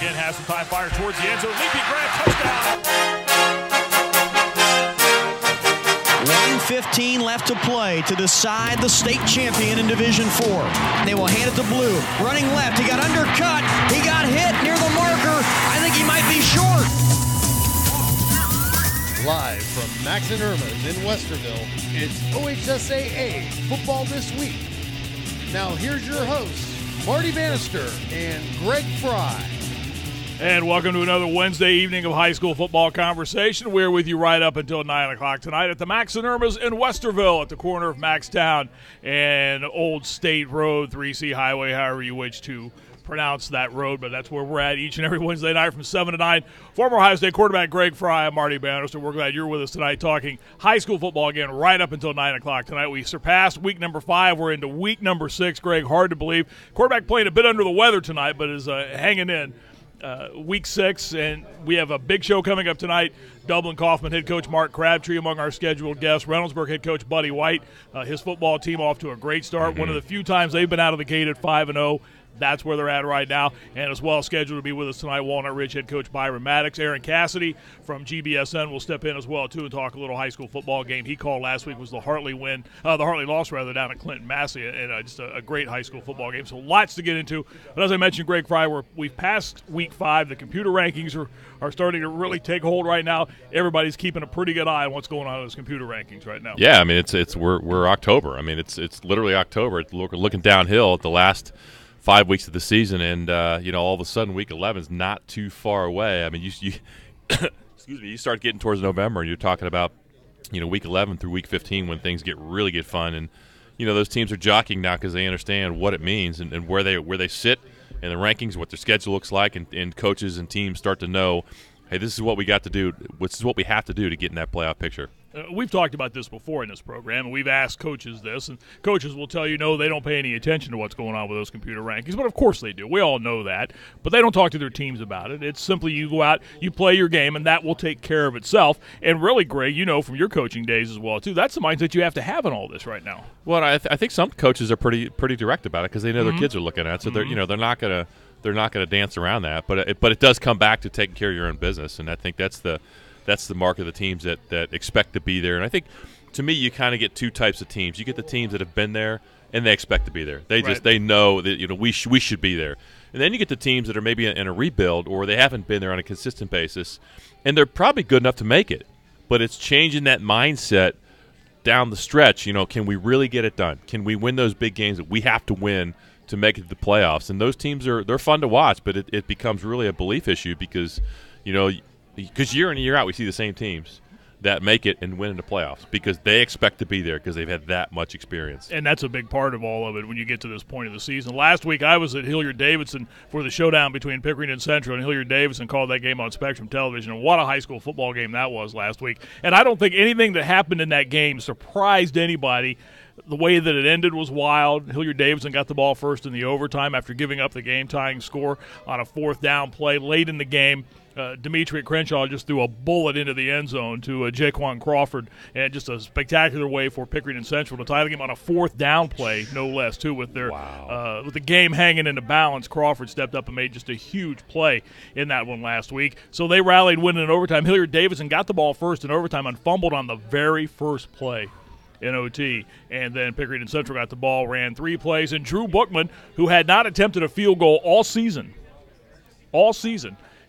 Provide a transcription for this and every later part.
again, has some time, fire towards the end zone, leaping grab, touchdown. 1:15 left to play to decide the state champion in Division 4. They will hand it to Blue. Running left, he got undercut. He got hit near the marker. I think he might be short. Live from Max and Irma's in Westerville, it's OHSAA Football This Week. Now here's your hosts, Marty Bannister and Greg Frey. And welcome to another Wednesday evening of high school football conversation. We're with you right up until 9 o'clock tonight at the Max and Irma's in Westerville at the corner of Maxtown and Old State Road, 3C Highway, however you wish to pronounce that road. But that's where we're at each and every Wednesday night from 7 to 9. Former Ohio State quarterback Greg Frey, I'm Marty Bannister. We're glad you're with us tonight talking high school football again right up until 9 o'clock tonight. We surpassed week number 5. We're into week number 6. Greg, hard to believe. Quarterback playing a bit under the weather tonight, but is hanging in. Week 6, and we have a big show coming up tonight. Dublin Kaufman head coach Mark Crabtree among our scheduled guests. Reynoldsburg head coach Buddy White, his football team off to a great start. One of the few times they've been out of the gate at 5-0. That's where they're at right now. And as well scheduled to be with us tonight, Walnut Ridge head coach Byron Maddox. Aaron Cassidy from GBSN will step in as well, too, and talk a little high school football game he called last week was the Hartley loss down at Clinton Massey, and just a great high school football game. So lots to get into. But as I mentioned, Greg Frey, we've passed week 5. The computer rankings are starting to really take hold right now. Everybody's keeping a pretty good eye on what's going on in those computer rankings right now. Yeah, I mean, we're October. I mean, it's literally October. We're looking downhill at the last 5 weeks of the season, and all of a sudden, week 11 is not too far away. I mean, you excuse me, you start getting towards November, and you're talking about week 11 through week 15 when things really get fun, and those teams are jockeying now because they understand what it means and where they sit in the rankings, what their schedule looks like, and coaches and teams start to know, hey, this is what we got to do. This is what we have to do to get in that playoff picture. We've talked about this before in this program, and we've asked coaches this, and coaches will tell you, no, they don't pay any attention to what's going on with those computer rankings, but of course they do. We all know that, but they don't talk to their teams about it. It's simply you go out, you play your game, and that will take care of itself. And really, Greg, from your coaching days as well, too, that's the mindset you have to have in all this right now. Well, I think some coaches are pretty direct about it because they know their kids are looking at it, so they're not going to dance around that. But it does come back to taking care of your own business, and I think that's the mark of the teams that expect to be there. And I think, to me, you kind of get two types of teams. You get the teams that have been there and they expect to be there. They know that we should be there. And then you get the teams that are maybe in a rebuild or they haven't been there on a consistent basis, and they're probably good enough to make it. But it's changing that mindset down the stretch. Can we really get it done? Can we win those big games that we have to win to make it to the playoffs? And those teams they're fun to watch, but it becomes really a belief issue because year in and year out we see the same teams that make it and win in the playoffs because they expect to be there because they've had that much experience. And that's a big part of all of it when you get to this point of the season. Last week I was at Hilliard-Davidson for the showdown between Pickering and Central, and Hilliard-Davidson called that game on Spectrum Television. And what a high school football game that was last week. And I don't think anything that happened in that game surprised anybody. The way that it ended was wild. Hilliard-Davidson got the ball first in the overtime after giving up the game-tying score on a 4th down play late in the game. Demetrius Crenshaw just threw a bullet into the end zone to Jaquan Crawford, and just a spectacular way for Pickering and Central to tie the game on a 4th down play, no less, too, with with the game hanging in the balance. Crawford stepped up and made just a huge play in that one last week. So they rallied, winning in overtime. Hilliard-Davidson got the ball first in overtime and fumbled on the very first play in OT, and then Pickering and Central got the ball, ran 3 plays, and Drew Bookman, who had not attempted a field goal all season,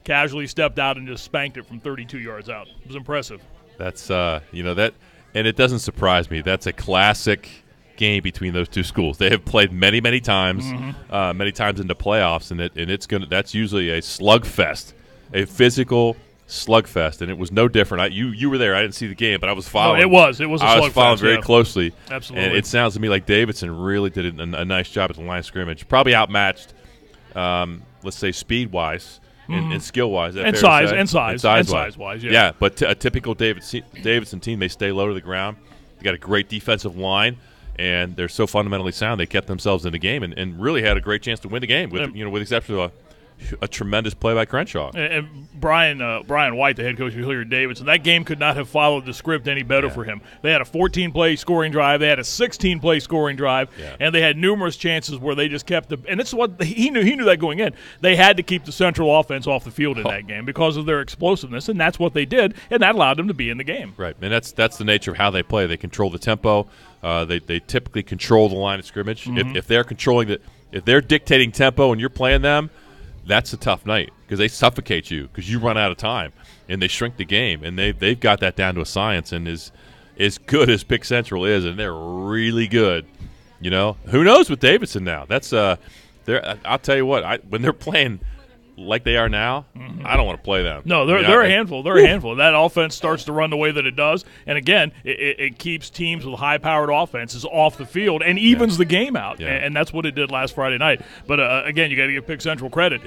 casually stepped out and just spanked it from 32 yards out. It was impressive. That's that, and it doesn't surprise me. That's a classic game between those two schools. They have played many times, many times in the playoffs, and that's usually a slugfest, a physical slugfest, and it was no different. You were there. I didn't see the game, but I was following. No, it was a slugfest. I was following very closely. Absolutely. And it sounds to me like Davidson really did a nice job at the line of scrimmage. Probably outmatched, let's say, speed-wise and skill-wise. And size-wise. Yeah, but a typical Davidson team, they stay low to the ground. They got a great defensive line, and they're so fundamentally sound. They kept themselves in the game and really had a great chance to win the game with the exception of a a tremendous play by Crenshaw. And Brian White, the head coach of Hilliard-Davidson, that game could not have followed the script any better for him. They had a 14-play scoring drive. They had a 16-play scoring drive, and they had numerous chances where they just kept and it's what he knew that going in. They had to keep the Central offense off the field in that game because of their explosiveness, and that's what they did, and that allowed them to be in the game. Right, and that's the nature of how they play. They control the tempo. They typically control the line of scrimmage. If they're controlling if they're dictating tempo and you're playing them, that's a tough night because they suffocate you because you run out of time and they shrink the game, and they've got that down to a science. And as good as Pick Central is, and they're really good, who knows with Davidson now? That's I'll tell you what, when they're playing like they are now, I don't want to play them. No, they're a handful. They're a handful. That offense starts to run the way that it does, and again, it keeps teams with high-powered offenses off the field and evens the game out, and that's what it did last Friday night. But again, you got to give Pick Central credit.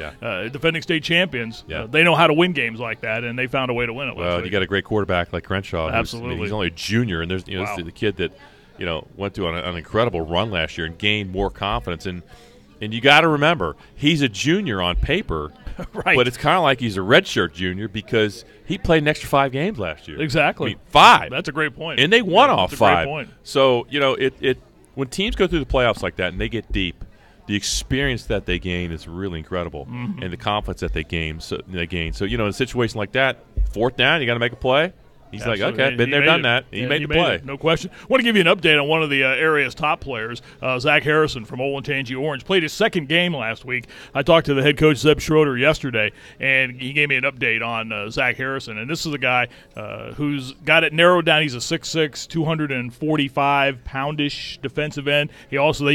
Defending state champions, they know how to win games like that, and they found a way to win it. Well, you got a great quarterback like Crenshaw. Absolutely, he's only a junior, and there's the kid that went through an incredible run last year and gained more confidence. And you got to remember, he's a junior on paper, right? But it's kind of like he's a redshirt junior because he played an extra 5 games last year. Exactly, I mean, 5. That's a great point. And they won off 5. Great point. So when teams go through the playoffs like that and they get deep, the experience that they gain is really incredible, and the confidence that they gain. So in a situation like that, 4th down, you got to make a play. He's Absolutely. like, okay, been there, done that. He made the play. No question. I want to give you an update on one of the area's top players, Zach Harrison from Olentangy Orange. Played his 2nd game last week. I talked to the head coach, Zeb Schroeder, yesterday, and he gave me an update on Zach Harrison. And this is a guy who's got it narrowed down. He's a 6'6", 245-poundish defensive end. They also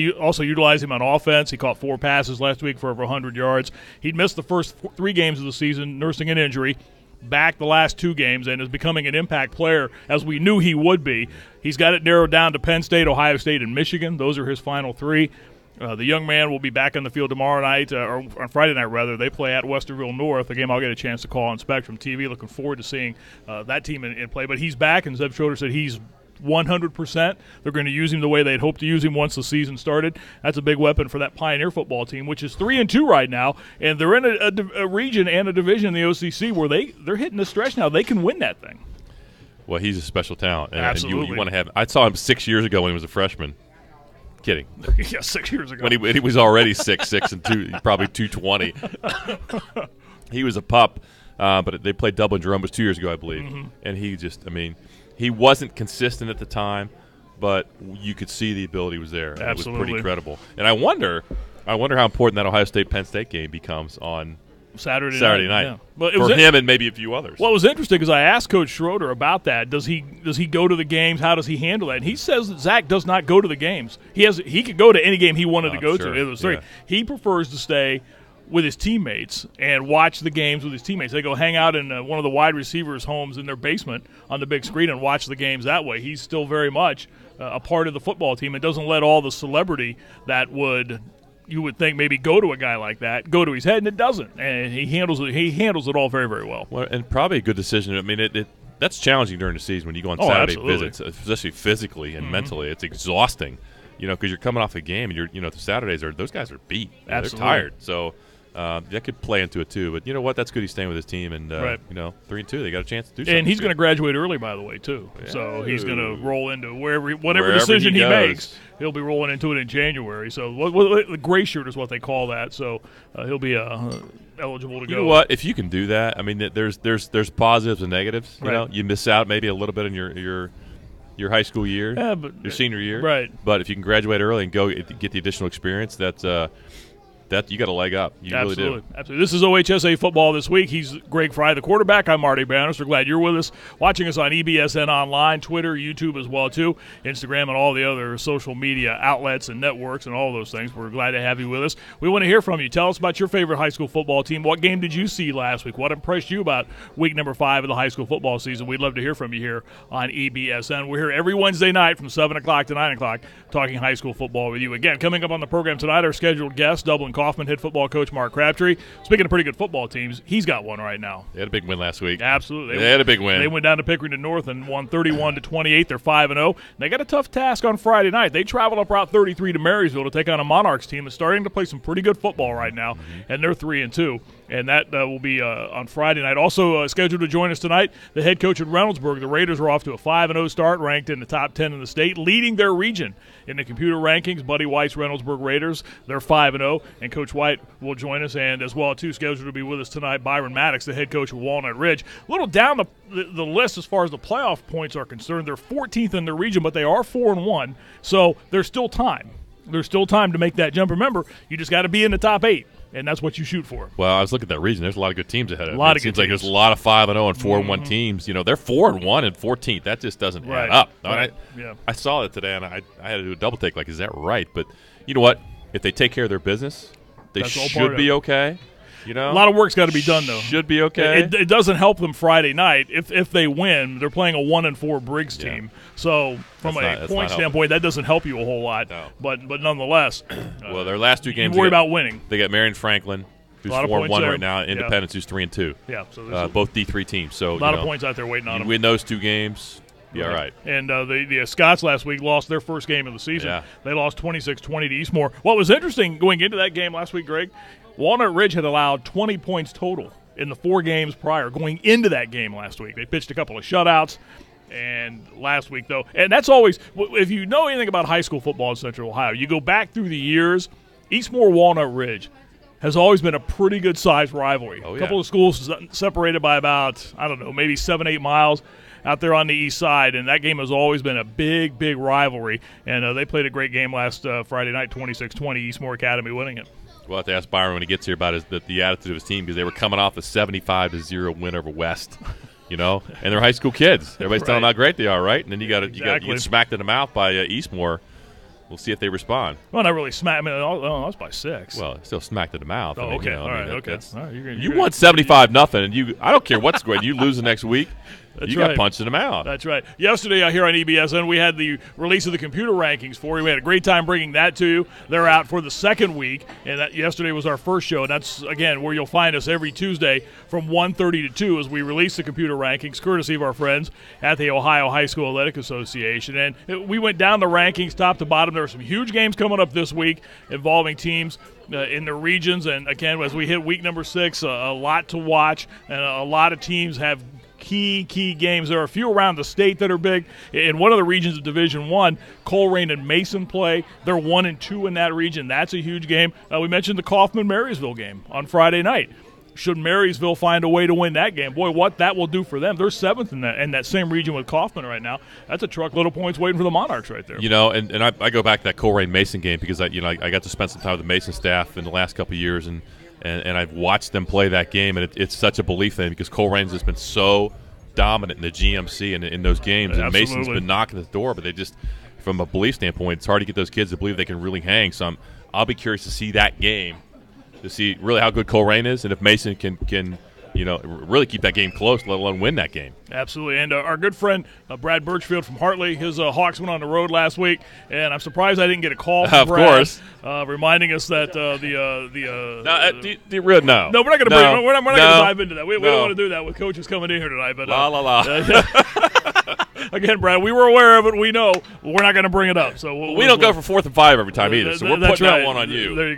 utilize him on offense. He caught 4 passes last week for over 100 yards. He'd missed the first 3 games of the season, nursing an injury. Back the last 2 games and is becoming an impact player as we knew he would be. He's got it narrowed down to Penn State, Ohio State, and Michigan. Those are his final 3. The young man will be back on the field tomorrow night, or on Friday night rather. They play at Westerville North, a game I'll get a chance to call on Spectrum TV. Looking forward to seeing that team in play. But he's back, and Zeb Schroeder said he's 100%. They're going to use him the way they'd hoped to use him once the season started. That's a big weapon for that Pioneer football team, which is 3-2 right now, and they're in a region and a division in the OCC where they're hitting a stretch now. They can win that thing. Well, he's a special talent. Absolutely. And you want to have. I saw him 6 years ago when he was a freshman. Kidding. Yeah, 6 years ago. When he was already 6'6" and probably 220. He was a pup, but they played Dublin Jerome was 2 years ago, I believe. And he just, he wasn't consistent at the time, but you could see the ability was there. Absolutely. It was pretty incredible. And I wonder how important that Ohio State-Penn State game becomes on Saturday night. Yeah. Well, for him and maybe a few others. Well, it was interesting because I asked Coach Schroeder about that. Does he go to the games? How does he handle that? And he says that Zach does not go to the games. He could go to any game he wanted to go to. It was 3. Yeah. He prefers to stay with his teammates and watch the games with his teammates. They go hang out in one of the wide receivers' homes in their basement on the big screen and watch the games that way. He's still very much a part of the football team and doesn't let all the celebrity that you would think maybe go to a guy like that go to his head, and it doesn't. And he handles it all very, very well. Well, and probably a good decision. That's challenging during the season when you go on Saturday visits, especially physically and mentally. It's exhausting, because you're coming off a game and the Saturdays those guys are beat. They're tired. So that could play into it too. But you know what? That's good. He's staying with his team, and 3-2. They got a chance to do something. And he's going to graduate early, by the way, too. Yeah. So he's going to roll into whatever decision he makes. He'll be rolling into it in January. So the gray shirt is what they call that. So he'll be eligible to go. You know what? If you can do that, there's positives and negatives. Right. You miss out maybe a little bit in your high school year, your senior year. Right. But if you can graduate early and go get the additional experience, that you got a leg up. You really do. Absolutely. This is OHSAA football this week. He's Greg Frey, the quarterback. I'm Marty Bannister. Glad you're with us. Watching us on EBSN Online, Twitter, YouTube as well, too, Instagram, and all the other social media outlets and networks and all those things. We're glad to have you with us. We want to hear from you. Tell us about your favorite high school football team. What game did you see last week? What impressed you about week number 5 of the high school football season? We'd love to hear from you here on EBSN. We're here every Wednesday night from 7 o'clock to 9 o'clock talking high school football with you. Again, coming up on the program tonight, our scheduled guest, Dublin Kaufman head football coach Mark Crabtree. Speaking of pretty good football teams, he's got one right now. They had a big win last week. Absolutely. They had a big win. They went down to Pickerington North and won 31-28. They're 5-0. They got a tough task on Friday night. They traveled up Route 33 to Marysville to take on a Monarchs team that's starting to play some pretty good football right now, and they're 3-2. And that will be on Friday night. Also scheduled to join us tonight, the head coach at Reynoldsburg. The Raiders are off to a 5-0 start, ranked in the top 10 in the state, leading their region in the computer rankings. Buddy White's Reynoldsburg Raiders, they're 5-0, and Coach White will join us. And as well, too, scheduled to be with us tonight, Byron Maddox, the head coach of Walnut Ridge. A little down the list as far as the playoff points are concerned. They're 14th in their region, but they are 4-1, so there's still time. There's still time to make that jump. Remember, you just got to be in the top 8. And that's what you shoot for. Well, I was looking at that region. There's a lot of good teams ahead of it. It seems like there's a lot of 5-0 and 4-1 teams. You know, they're 4-1 and 14th. That just doesn't add up. Right. I saw it today, and I had to do a double take. Like, is that right? But you know what? If they take care of their business, they should be okay. You know, a lot of work's got to be done, though. Should be okay. It doesn't help them Friday night if they win. They're playing a 1-4 Briggs team, so from a point standpoint, that doesn't help you a whole lot. No. But nonetheless, well, their last 2 games, you worry about winning. They got Marion Franklin, who's 4-1 right now, Independence, who's 3-2. Yeah, so both D3 teams. So a lot of points out there waiting on them. Win those 2 games. Yeah, right. And the Scots last week lost their first game of the season. Yeah. They lost 26-20 to Eastmore. What was interesting going into that game last week, Greg, Walnut Ridge had allowed 20 points total in the 4 games prior going into that game last week. They pitched a couple of shutouts. And last week, though, and that's always, if you know anything about high school football in Central Ohio, you go back through the years, Eastmore Walnut Ridge has always been a pretty good-sized rivalry. Oh, yeah. A couple of schools separated by about, I don't know, maybe 7-8 miles out there on the east side, and that game has always been a big, big rivalry. And they played a great game last Friday night, 26-20, Eastmore Academy winning it. We'll have to ask Byron when he gets here about the attitude of his team, because they were coming off a 75-0 win over West. You know, and they're high school kids. Everybody's telling them how great they are, right? And then you get smacked in the mouth by Eastmore. We'll see if they respond. Well, not really smacked. I mean, that was by 6. Well, still smacked in the mouth. Oh, okay. All right. Okay. You won 75-0, and I don't care what's going. You lose the next week. That's you right. got punched in the mouth. That's right. Yesterday here on EBSN, we had the release of the computer rankings for you. We had a great time bringing that to you. They're out for the second week, and yesterday was our first show. And that's, again, where you'll find us every Tuesday from 1:30 to 2 as we release the computer rankings, courtesy of our friends at the Ohio High School Athletic Association. And we went down the rankings top to bottom. There are some huge games coming up this week involving teams in the regions. And, again, as we hit week number 6, a lot to watch, and a lot of teams have key games. There are a few around the state that are big. In one of the regions of Division I, Colerain and Mason play. They're 1-2 in that region. That's a huge game. We mentioned the Kaufman-Marysville game on Friday night. Should Marysville find a way to win that game, boy, what that will do for them. They're 7th in that same region with Kaufman right now. That's a truckload of points waiting for the Monarchs right there. You know, and I go back to that Colerain-Mason game because I got to spend some time with the Mason staff in the last couple of years, and I've watched them play that game, and it's such a belief thing because Colerain's just been so dominant in the GMC and in those games, and Mason's been knocking the door, but they just, from a belief standpoint, it's hard to get those kids to believe they can really hang. So I'll be curious to see that game, to see really how good Colerain is, and if Mason can really keep that game close, let alone win that game. Absolutely. And our good friend Brad Birchfield from Hartley, his Hawks went on the road last week, and I'm surprised I didn't get a call from Brad, course, reminding us that no, we're not going to dive into that. We don't want to do that with coaches coming in here tonight. But again, Brad, we were aware of it. We know we're not going to bring it up. So we don't go for 4th and 5 every time either. So we're putting that one on you. There you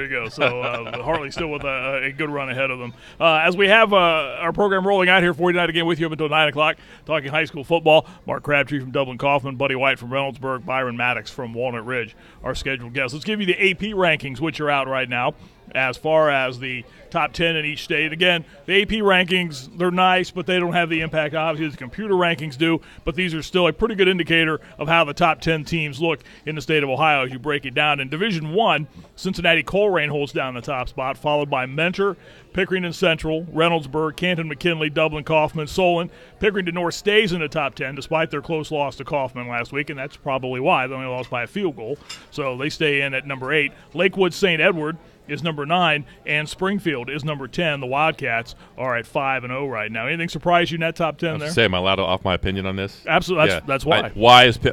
go. So Hartley's still with a good run ahead of them. As we have our program rolling out here for you tonight, again with you up until 9 o'clock, talking high school football. Mark Crabtree from Dublin Kaufman, Buddy White from Reynoldsburg, Byron Maddox from Walnut Ridge, our scheduled guests. Let's give you the AP rankings, which are out right now, as far as the top 10 in each state. Again, the AP rankings, they're nice, but they don't have the impact, obviously, the computer rankings do, but these are still a pretty good indicator of how the top 10 teams look in the state of Ohio as you break it down. In Division I, Cincinnati Colerain holds down the top spot, followed by Mentor, Pickerington Central, Reynoldsburg, Canton McKinley, Dublin, Kaufman, Solon. Pickerington North stays in the top 10 despite their close loss to Kaufman last week, and that's probably why. They only lost by a field goal, so they stay in at number 8. Lakewood St. Edward is number 9, and Springfield is number 10. The Wildcats are at 5-0 right now. Anything surprise you in that top 10 there? Am I allowed to off my opinion on this? Absolutely. That's why.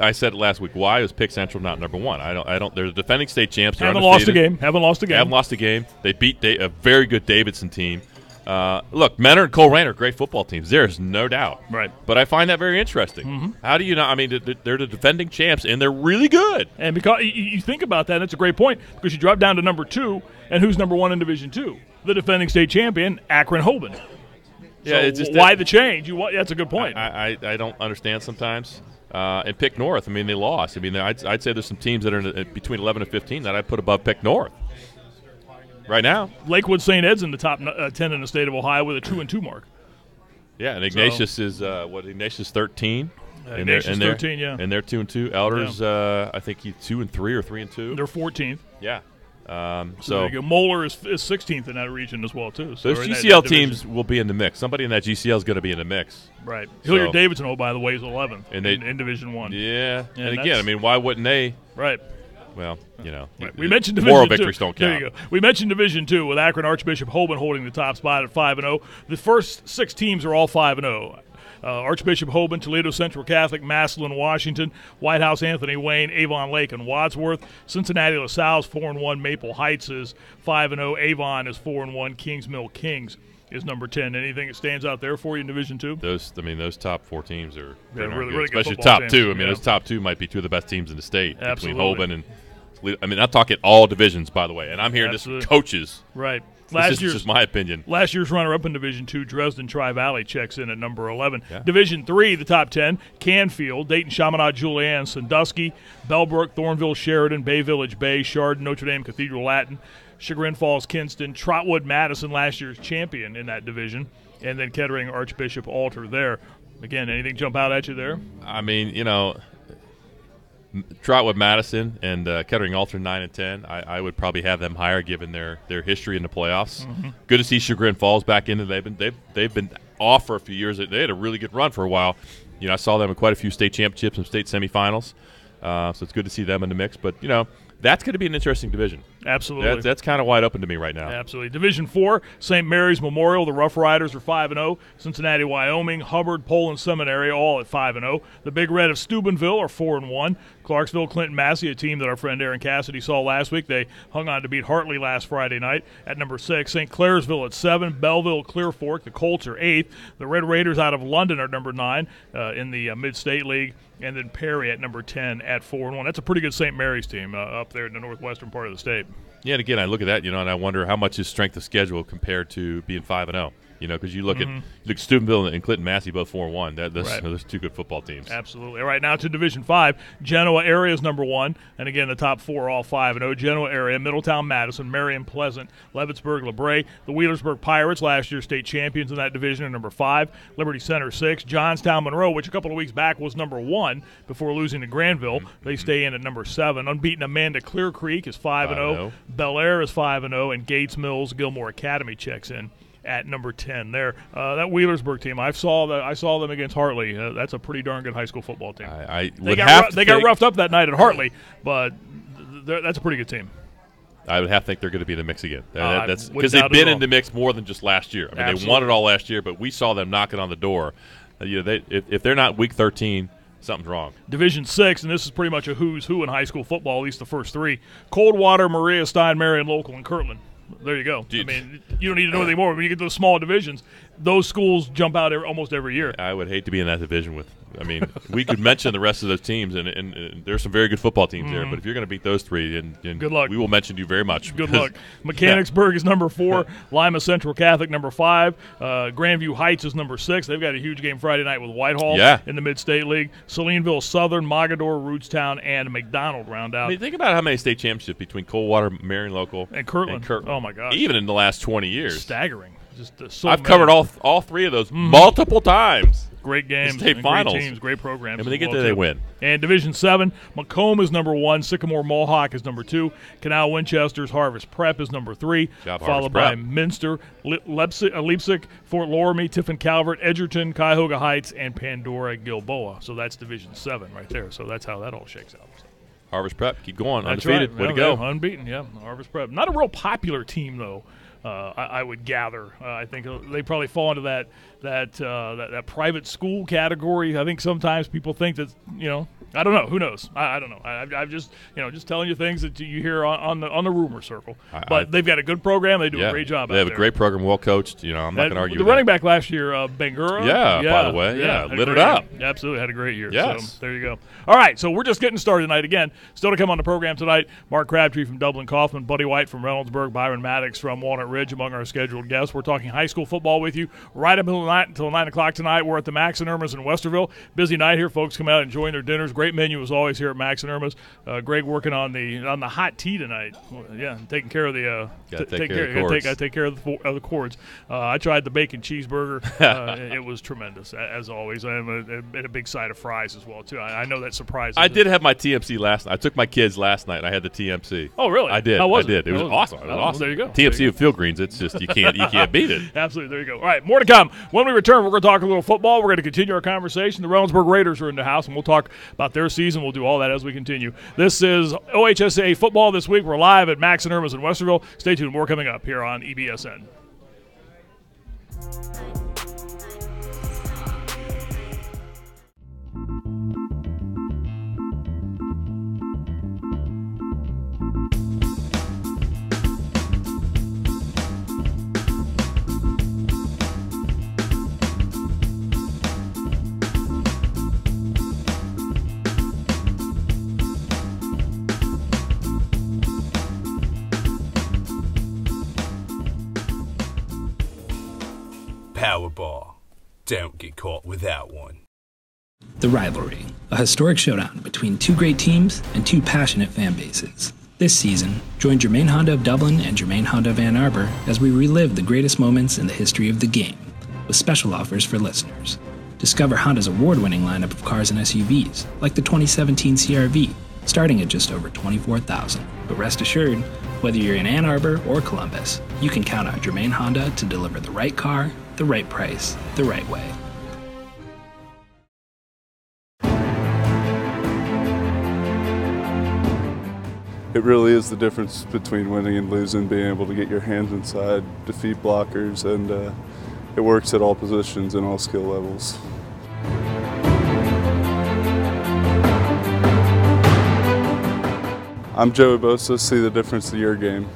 I said it last week. Why is Pick Central not number 1? I don't. They're the defending state champs. They're Haven't undefeated. lost a game. They beat a very good Davidson team. Look, Mentor and Coleraine are great football teams. There's no doubt. Right. But I find that very interesting. How do you not? I mean, they're the defending champs, and they're really good. And because you think about that, that's a great point, because you drop down to number 2, and who's number 1 in Division 2? The defending state champion, Akron-Hoban. Yeah, so it's just why the change? That's a good point. I don't understand sometimes. And Pick North, I mean, they lost. I mean, I'd say there's some teams that are between 11 and 15 that I'd put above Pick North right now. Lakewood St. Ed's in the top 10 in the state of Ohio with a 2-2 mark. Yeah, and Ignatius is Ignatius 13. Ignatius 13, yeah. And they're 2-2. Elders, I think he's 2-3 or 3-2. They're 14th. Yeah. So there you go. Moeller is 16th in that region as well, too. So those GCL teams will be in the mix. Somebody in that GCL is going to be in the mix. Right. Hilliard-Davidson, by the way, is 11th in Division 1. Yeah. And again, I mean, why wouldn't they? Right. Well, you know, right. We mentioned Division moral 2. Victories don't count. There you go. We mentioned Division 2 with Akron Archbishop Hoban holding the top spot at 5-0. The first 6 teams are all 5-0. Archbishop Hoban, Toledo Central Catholic, Massillon, Washington, White House, Anthony Wayne, Avon Lake, and Wadsworth. Cincinnati LaSalle is 4-1. Maple Heights is 5-0. Avon is 4-1. Kings Mill Kings is number 10. Anything that stands out there for you in Division 2? Those top 4 teams are really good. Especially top teams. 2. I mean, those top 2 might be 2 of the best teams in the state. Absolutely. Between Hoban and – I mean, I'm talking all divisions, by the way, and I'm hearing this from coaches. Right. This is just my opinion. Last year's runner-up in Division 2, Dresden Tri-Valley, checks in at number 11. Yeah. Division 3, the top 10, Canfield, Dayton, Chaminade, Julian, Sandusky, Bellbrook, Thornville, Sheridan, Bay Village, Bay, Chardon, Notre Dame, Cathedral Latin, Chagrin Falls, Kinston, Trotwood, Madison, last year's champion in that division, and then Kettering, Archbishop, Alter there. Again, anything jump out at you there? I mean, you know, Trotwood, Madison, and Kettering Alter 9 and 10. I would probably have them higher given their history in the playoffs. Good to see Chagrin Falls back into. They've been off for a few years. They had a really good run for a while. You know, I saw them in quite a few state championships and state semifinals. So it's good to see them in the mix. But you know, that's going to be an interesting division. Absolutely. That's kind of wide open to me right now. Absolutely. Division 4, St. Mary's Memorial, the Rough Riders are 5-0. Cincinnati, Wyoming, Hubbard, Poland Seminary, all at 5-0. The Big Red of Steubenville are 4-1. Clarksville, Clinton, Massey, a team that our friend Aaron Cassidy saw last week. They hung on to beat Hartley last Friday night at number 6. St. Clairsville at 7. Belleville, Clear Fork, the Colts are 8th. The Red Raiders out of London are number 9 in the Mid-State League. And then Perry at number 10 at 4-1. That's a pretty good St. Mary's team up there in the northwestern part of the state. Yeah, and again, I look at that, you know, and I wonder how much is strength of schedule compared to being 5-0. You know, because you look at Steubenville and Clinton Massey both 4-1. Those 2 good football teams. Absolutely. All right, now to Division 5. Genoa area is number 1, and again the top 4 are all 5-0. Genoa area, Middletown, Madison, Marion, Pleasant, Leavittsburg, LeBray. The Wheelersburg Pirates, last year state champions in that division, are number 5. Liberty Center 6. Johnstown Monroe, which a couple of weeks back was number 1 before losing to Granville. They stay in at number 7. Unbeaten Amanda Clear Creek is 5-0. Bel Air is 5-0, and Gates Mills Gilmore Academy checks in at number 10 there. That Wheelersburg team, I saw them against Hartley. That's a pretty darn good high school football team. They got roughed up that night at Hartley, but that's a pretty good team. I would have to think they're going to be in the mix again. That's because they've been in the mix more than just last year. I mean, Absolutely. They won it all last year, but we saw them knocking on the door. You know, if they're not week 13, something's wrong. Division 6, and this is pretty much a who's who in high school football, at least the first 3. Coldwater, Maria, Stein, Marion, Local, and Kirtland. There you go. I mean, you don't need to know anything more. When you get to those small divisions, those schools jump out almost every year. I would hate to be in that division with. I mean, we could mention the rest of those teams, and there's some very good football teams there. But if you're going to beat those 3, and good luck. We will mention you very much. Good luck. Mechanicsburg is number 4. Lima Central Catholic number 5. Grandview Heights is number 6. They've got a huge game Friday night with Whitehall in the Mid-State League. Salineville Southern, Mogador, Rootstown, and McDonald round out. I mean, think about how many state championships between Coldwater, Marion Local, and Kirtland. Oh my gosh! Even in the last 20 years, staggering. Just I've covered all 3 of those multiple times. Great games, state finals, great teams, great programs. And when they get there, they win. And Division 7, Macomb is number 1. Sycamore Mohawk is number 2. Canal Winchester's Harvest Prep is number 3. Followed by Minster, Leipzig, Fort Loramie, Tiffin Calvert, Edgerton, Cuyahoga Heights, and Pandora Gilboa. So that's Division 7 right there. So that's how that all shakes out. Harvest Prep, keep going. That's Undefeated. right. Way to go. Unbeaten, yeah. Harvest Prep. Not a real popular team, though, I would gather. I think they probably fall into that private school category. I think sometimes people think that, I don't know. Who knows? I don't know. I'm just telling you things that you hear on the rumor circle. But they've got a good program. They do a great job. They have a great program, well coached. I'm not going to argue. The running back last year, Bangura. By the way, lit it up. Absolutely, had a great year. Yes. So there you go. All right, so we're just getting started tonight. Again, still to come on the program tonight, Mark Crabtree from Dublin Kaufman, Buddy White from Reynoldsburg, Byron Maddox from Walnut Ridge among our scheduled guests. We're talking high school football with you right up until 9 o'clock tonight. We're at the Max and Irma's in Westerville. Busy night here. Folks come out enjoying their dinners. Great menu as always here at Max and Irma's. Greg working on the hot tea tonight. Taking care of the take care of the cords. I tried the bacon cheeseburger. It was tremendous as always, and a big side of fries as well too. I know that surprised. I did have my TMC last night. I took my kids last night and I had the TMC. Oh really? I did. How was it? It was awesome. It was awesome. There you go. TMC with field greens. It's just you can't beat it. Absolutely. There you go. All right, more to come. When we return, we're going to talk a little football. We're going to continue our conversation. The Reynoldsburg Raiders are in the house, and we'll talk about their season. We'll do all that as we continue. This is OHSAA football this week. We're live at Max and Irma's in Westerville. Stay tuned. More coming up here on EBSN. Powerball. Don't get caught without one. The Rivalry, a historic showdown between two great teams and two passionate fan bases. This season, join Germain Honda of Dublin and Germain Honda of Ann Arbor as we relive the greatest moments in the history of the game, with special offers for listeners. Discover Honda's award-winning lineup of cars and SUVs, like the 2017 CR-V, starting at just over $24,000. But rest assured, whether you're in Ann Arbor or Columbus, you can count on Germain Honda to deliver the right car, the right price, the right way. It really is the difference between winning and losing, being able to get your hands inside, defeat blockers, and it works at all positions and all skill levels. I'm Joey Bosa. See the difference in your game.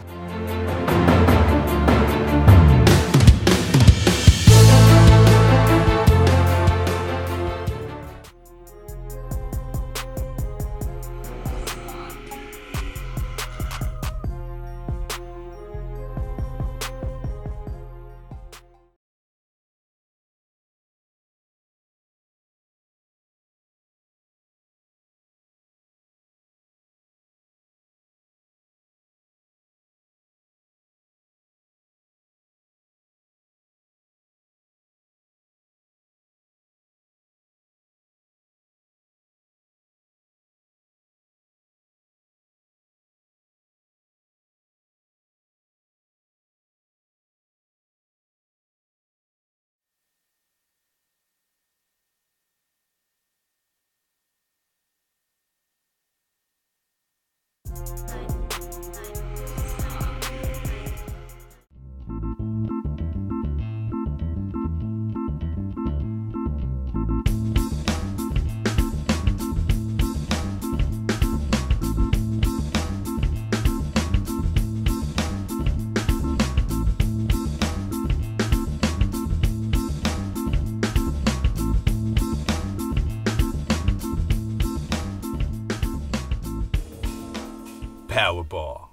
Powerball.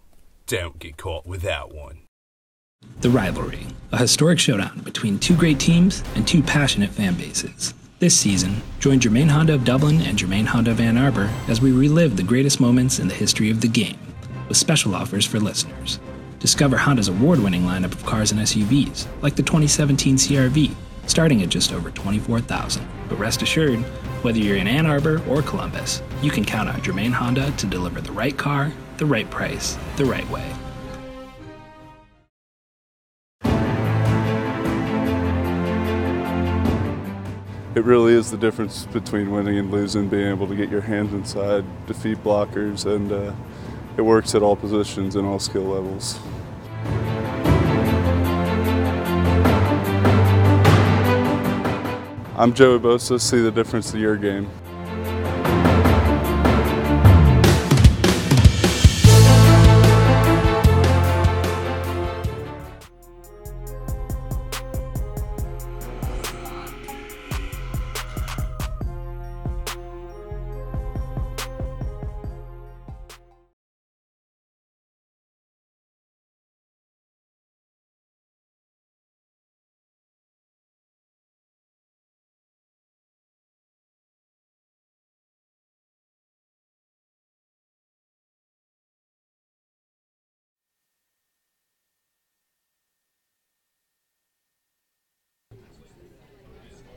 Don't get caught without one. The Rivalry, a historic showdown between two great teams and two passionate fan bases. This season, join Germain Honda of Dublin and Germain Honda of Ann Arbor as we relive the greatest moments in the history of the game, with special offers for listeners. Discover Honda's award-winning lineup of cars and SUVs, like the 2017 CR-V, starting at just over $24,000. But rest assured, whether you're in Ann Arbor or Columbus, you can count on Germain Honda to deliver the right car, the right price, the right way. it really is the difference between winning and losing, being able to get your hands inside, defeat blockers, and it works at all positions and all skill levels. I'm Joey Bosa. See the difference in your game.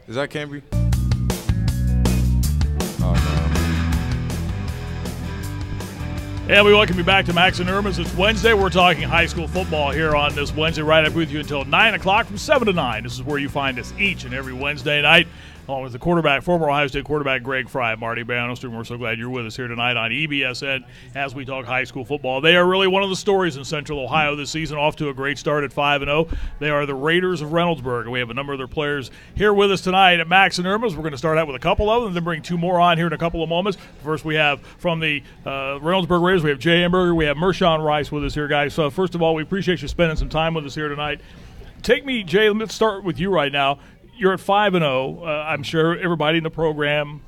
Is that Cambry? Oh, no. And we welcome you back to Max and Irma's. It's Wednesday. We're talking high school football here on this Wednesday, right up with you until 9 o'clock from 7 to 9. This is where you find us each and every Wednesday night, along with the quarterback, former Ohio State quarterback Greg Frey, Marty, Bannister. We're so glad you're with us here tonight on EBSN as we talk high school football. They are really one of the stories in Central Ohio this season, off to a great start at 5-0. They are the Raiders of Reynoldsburg, and we have a number of their players here with us tonight at Max and Irma's. We're going to start out with a couple of them and then bring two more on here in a couple of moments. First, we have from the Reynoldsburg Raiders, we have Jay Amberger, we have Mershawn Rice with us here, guys. So first of all, we appreciate you spending some time with us here tonight. Take me, Jay, let's start with you right now. You're at 5-0. I'm sure everybody in the program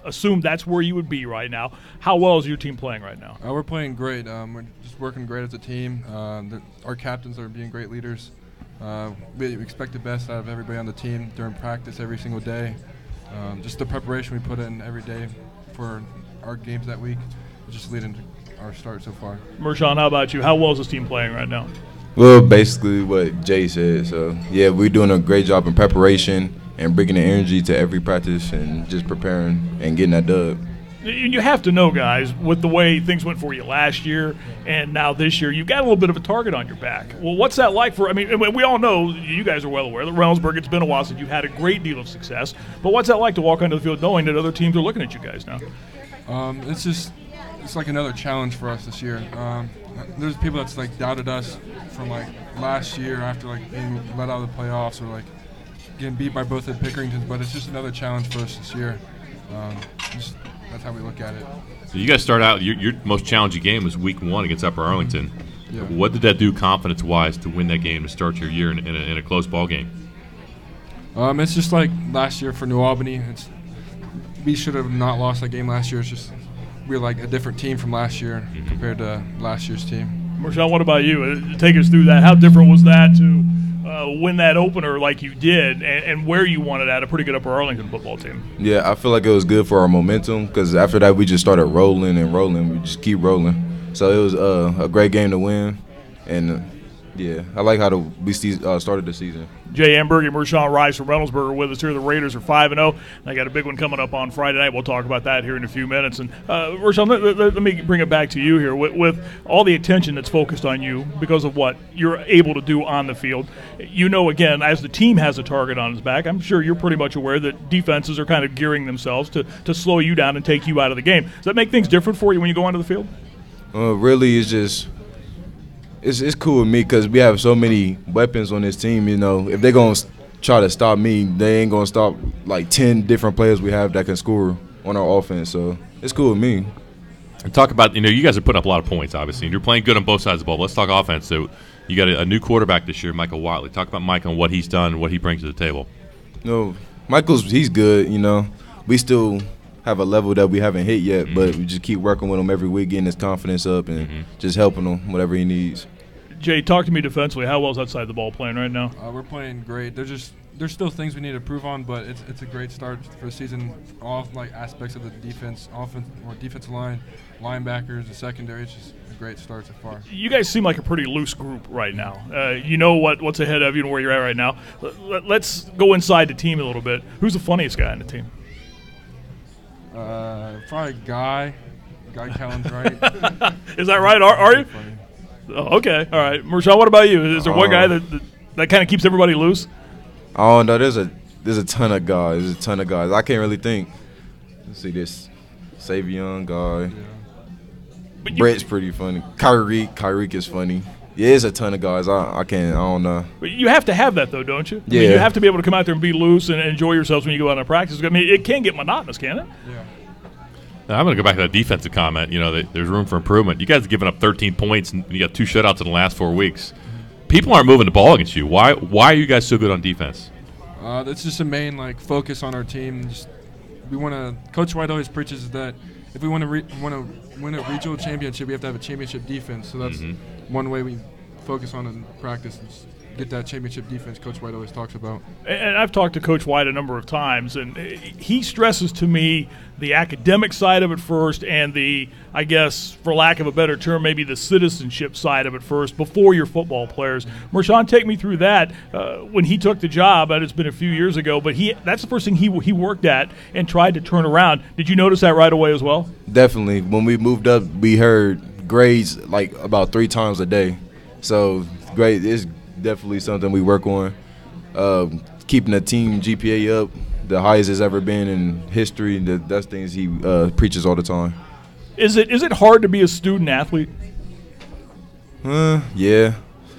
assumed that's where you would be right now. How well is your team playing right now? We're playing great. We're just working great as a team. Our captains are being great leaders. We expect the best out of everybody on the team during practice every single day. Just the preparation we put in every day for our games that week is just leading to our start so far. Mershawn, how about you? How well is this team playing right now? Well, basically what Jay said. So, yeah, we're doing a great job in preparation and bringing the energy to every practice and just preparing and getting that dub. You have to know, guys, with the way things went for you last year and now this year, you've got a little bit of a target on your back. Well, what's that like for – I mean, we all know, you guys are well aware that Reynoldsburg, it's been a while since you've had a great deal of success. But what's that like to walk onto the field knowing that other teams are looking at you guys now? It's like another challenge for us this year. There's people that's like doubted us from like last year after like being let out of the playoffs or like getting beat by both at Pickeringtons, but it's just another challenge for us this year. That's how we look at it. So you guys start out, your most challenging game was week 1 against Upper Arlington. Yeah. What did that do confidence-wise to win that game to start your year in a close ball game? It's just like last year for New Albany. We should have not lost that game last year. It's just we're like a different team from last year compared to last year's team. Mershawn, what about you? Take us through that. How different was that to win that opener like you did and where you won it at, a pretty good Upper Arlington football team? Yeah, I feel like it was good for our momentum because after that we just started rolling and rolling. We just keep rolling. So it was a great game to win. And, yeah, I like how we started the season. Jay Amberger, Mershawn Rice from Reynoldsburg are with us here. The Raiders are 5-0. They got a big one coming up on Friday night. We'll talk about that here in a few minutes. And Mershawn, let me bring it back to you here. With all the attention that's focused on you because of what you're able to do on the field, you know, again, as the team has a target on its back, I'm sure you're pretty much aware that defenses are kind of gearing themselves to slow you down and take you out of the game. Does that make things different for you when you go onto the field? Really, it's just – It's cool with me because we have so many weapons on this team. You know, if they're going to try to stop me, they ain't going to stop like 10 different players we have that can score on our offense. So it's cool with me. And talk about, you guys are putting up a lot of points, obviously, and you're playing good on both sides of the ball. Let's talk offense. So you got a new quarterback this year, Michael Watley. Talk about Mike and what he's done and what he brings to the table. He's good. We still have a level that we haven't hit yet, but we just keep working with him every week, getting his confidence up and just helping him whatever he needs. Jay, talk to me defensively. How well is that side of the ball playing right now? We're playing great. There's still things we need to improve on, but it's a great start for the season. All like aspects of the defense, offense or defensive line, linebackers, the secondary. It's just a great start so far. You guys seem like a pretty loose group right now. You know what's ahead of you and where you're at right now. Let's go inside the team a little bit. Who's the funniest guy on the team? Probably Guy Callen's right. Is that right? Are you? Funny. Oh, okay. All right. Mershawn, what about you? Is there one guy that kind of keeps everybody loose? Oh, no, there's there's a ton of guys. I can't really think. Let's see this. Savion guy. But Brett's pretty funny. Kyrie is funny. Yeah, it's a ton of guys. I don't know. But you have to have that, though, don't you? Yeah. I mean, you have to be able to come out there and be loose and enjoy yourselves when you go out on practice. I mean, it can get monotonous, can't it? Yeah. Now, I'm going to go back to that defensive comment. You know, there's room for improvement. You guys have given up 13 points, and you got 2 shutouts in the last 4 weeks. People aren't moving the ball against you. Why are you guys so good on defense? That's just the main focus on our team. We want to. Coach White always preaches that if we want to win a regional championship, we have to have a championship defense. So that's one way we focus on in practice. Is get that championship defense Coach White always talks about. And I've talked to Coach White a number of times, and he stresses to me the academic side of it first and the, I guess, for lack of a better term, maybe the citizenship side of it first before your football players. Mershawn, take me through that. When he took the job, and it's been a few years ago, but that's the first thing he worked at and tried to turn around. Did you notice that right away as well? Definitely. When we moved up, we heard grades about 3 times a day. So grade is definitely something we work on. Keeping the team GPA up, the highest it's ever been in history. That's things he preaches all the time. Is it hard to be a student athlete? Yeah.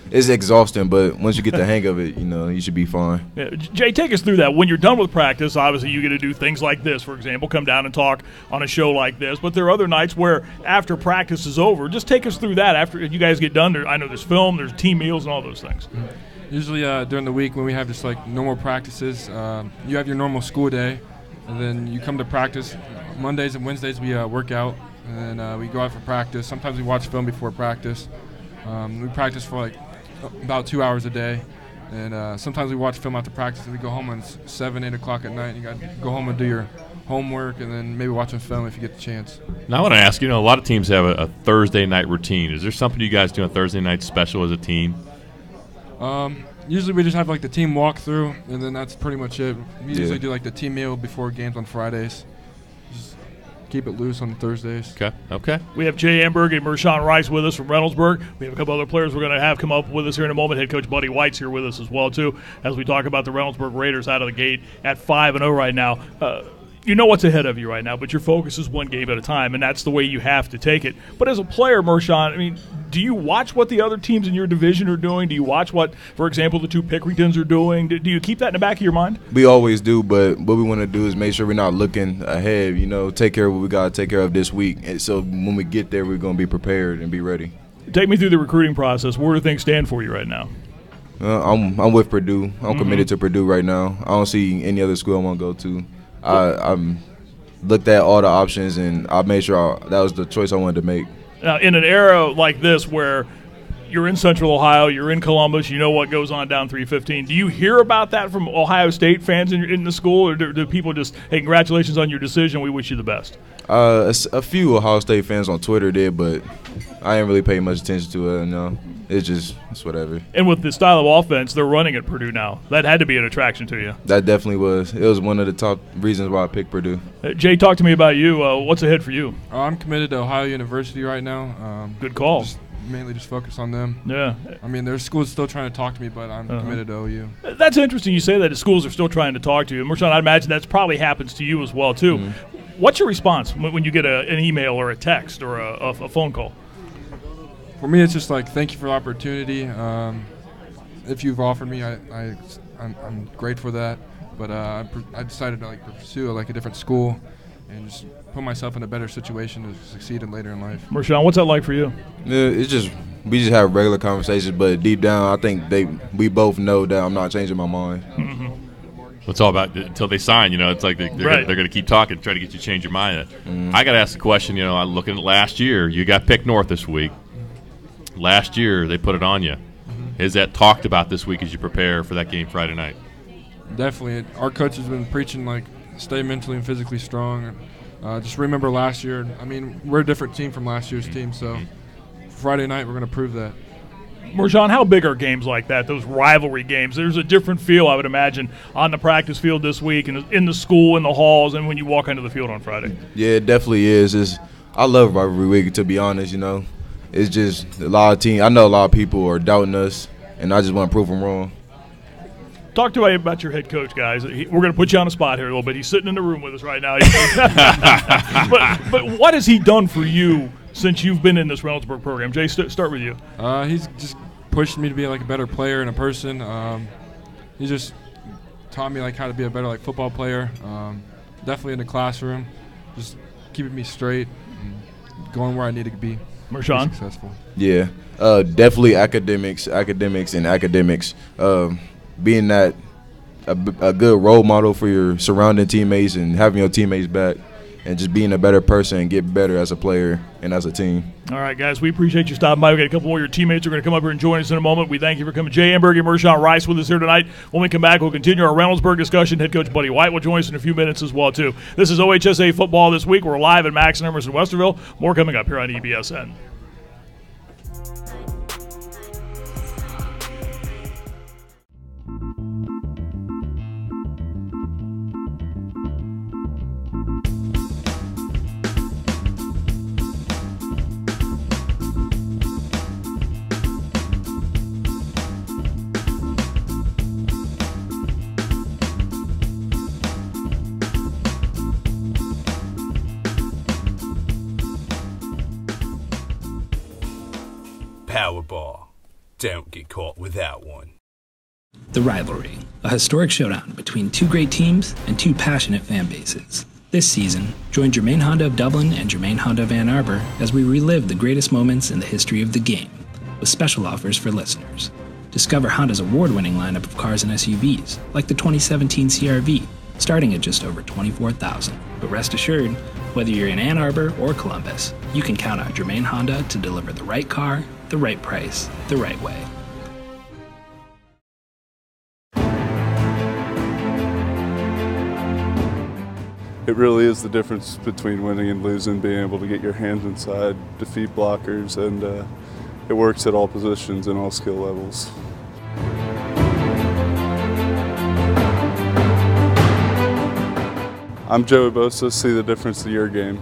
It's exhausting, but once you get the hang of it, you should be fine. Yeah. Jay, take us through that. When you're done with practice, obviously you get to do things like this, for example, come down and talk on a show like this. But there are other nights where after practice is over, just take us through that. After you guys get done, I know there's film, there's team meals, and all those things. Usually during the week when we have just normal practices, you have your normal school day, and then you come to practice. Mondays and Wednesdays we work out, and then we go out for practice. Sometimes we watch film before practice. We practice for about 2 hours a day, and sometimes we watch film after practice, and we go home at 7, 8 o'clock at night. And you got to go home and do your homework, and then maybe watch some film if you get the chance. Now I want to ask, a lot of teams have a Thursday night routine. Is there something you guys do on Thursday night special as a team? Usually we just have the team walkthrough, and then that's pretty much it. We usually do the team meal before games on Fridays. Just keep it loose on Thursdays. Okay. We have Jay Amberg and Mershawn Rice with us from Reynoldsburg. We have a couple other players we're going to have come up with us here in a moment. Head coach Buddy White's here with us as well, too, as we talk about the Reynoldsburg Raiders out of the gate at 5-0 right now. You know what's ahead of you right now, but your focus is one game at a time, and that's the way you have to take it. But as a player, Mershawn, do you watch what the other teams in your division are doing? Do you watch what, for example, the 2 Pickeringtons are doing? Do you keep that in the back of your mind? We always do, but what we want to do is make sure we're not looking ahead, take care of what we got to take care of this week. And so when we get there, we're going to be prepared and be ready. Take me through the recruiting process. Where do things stand for you right now? I'm with Purdue. I'm committed to Purdue right now. I don't see any other school I want to go to. I looked at all the options, and I made sure that was the choice I wanted to make. Now, in an era like this where you're in Central Ohio, you're in Columbus, you know what goes on down 315, do you hear about that from Ohio State fans in the school, or do people just, hey, congratulations on your decision, we wish you the best? A few Ohio State fans on Twitter did, but I didn't really pay much attention to it. No, it's whatever. And with the style of offense they're running at Purdue now, that had to be an attraction to you. That definitely was. It was one of the top reasons why I picked Purdue. Jay, talk to me about you. What's ahead for you? I'm committed to Ohio University right now. Good call. Mainly just focus on them. Yeah. There's schools still trying to talk to me, but I'm committed to OU. That's interesting you say that. The schools are still trying to talk to you. Mershawn, I'd imagine that probably happens to you as well, too. What's your response when you get an email or a text or a phone call? For me, it's just thank you for the opportunity. If you've offered me, I'm great for that. But I decided to pursue a different school and just put myself in a better situation to succeed in later in life. Mershawn, what's that like for you? Yeah, we just have regular conversations, but deep down, I think we both know that I'm not changing my mind. It's all about until they sign. It's like they're going to keep talking, try to get you to change your mind. I got to ask the question. I'm looking at last year. You got picked north this week. Last year they put it on you. Is that talked about this week as you prepare for that game Friday night? Definitely. Our coach has been preaching stay mentally and physically strong. Just remember last year. We're a different team from last year's team, so Friday night we're going to prove that. Mershawn, how big are games like that, those rivalry games? There's a different feel, I would imagine, on the practice field this week and in the school, in the halls, and when you walk onto the field on Friday. Yeah, it definitely is. I love rivalry week, to be honest, It's just a lot of teams. I know a lot of people are doubting us, and I just want to prove them wrong. Talk to me about your head coach, guys. We're going to put you on the spot here a little bit. He's sitting in the room with us right now. but what has he done for you since you've been in this Reynoldsburg program? Jay, start with you. He's just pushed me to be like a better player and a person. He just taught me like how to be a better like football player. Definitely in the classroom, just keeping me straight and going where I need to be. Marshawn? Successful. Yeah, definitely academics. Being that a good role model for your surrounding teammates and having your teammates back, and just being a better person and get better as a player and as a team. All right, guys, we appreciate you stopping by. We've got a couple more of your teammates who are going to come up here and join us in a moment. We thank you for coming. Jay Amberg and Mershawn Rice with us here tonight. When we come back, we'll continue our Reynoldsburg discussion. Head coach Buddy White will join us in a few minutes as well, too. This is OHSAA Football This Week. We're live at Max and Emerson, Westerville. More coming up here on EBSN. Powerball. Don't get caught without one. The Rivalry, a historic showdown between two great teams and two passionate fan bases. This season, join Germain Honda of Dublin and Germain Honda of Ann Arbor as we relive the greatest moments in the history of the game, with special offers for listeners. Discover Honda's award-winning lineup of cars and SUVs, like the 2017 CR-V, starting at just over $24,000. But rest assured, whether you're in Ann Arbor or Columbus, you can count on Germain Honda to deliver the right car, the right price, the right way. It really is the difference between winning and losing, being able to get your hands inside, defeat blockers, and it works at all positions and all skill levels. I'm Joey Bosa. See the difference in your game.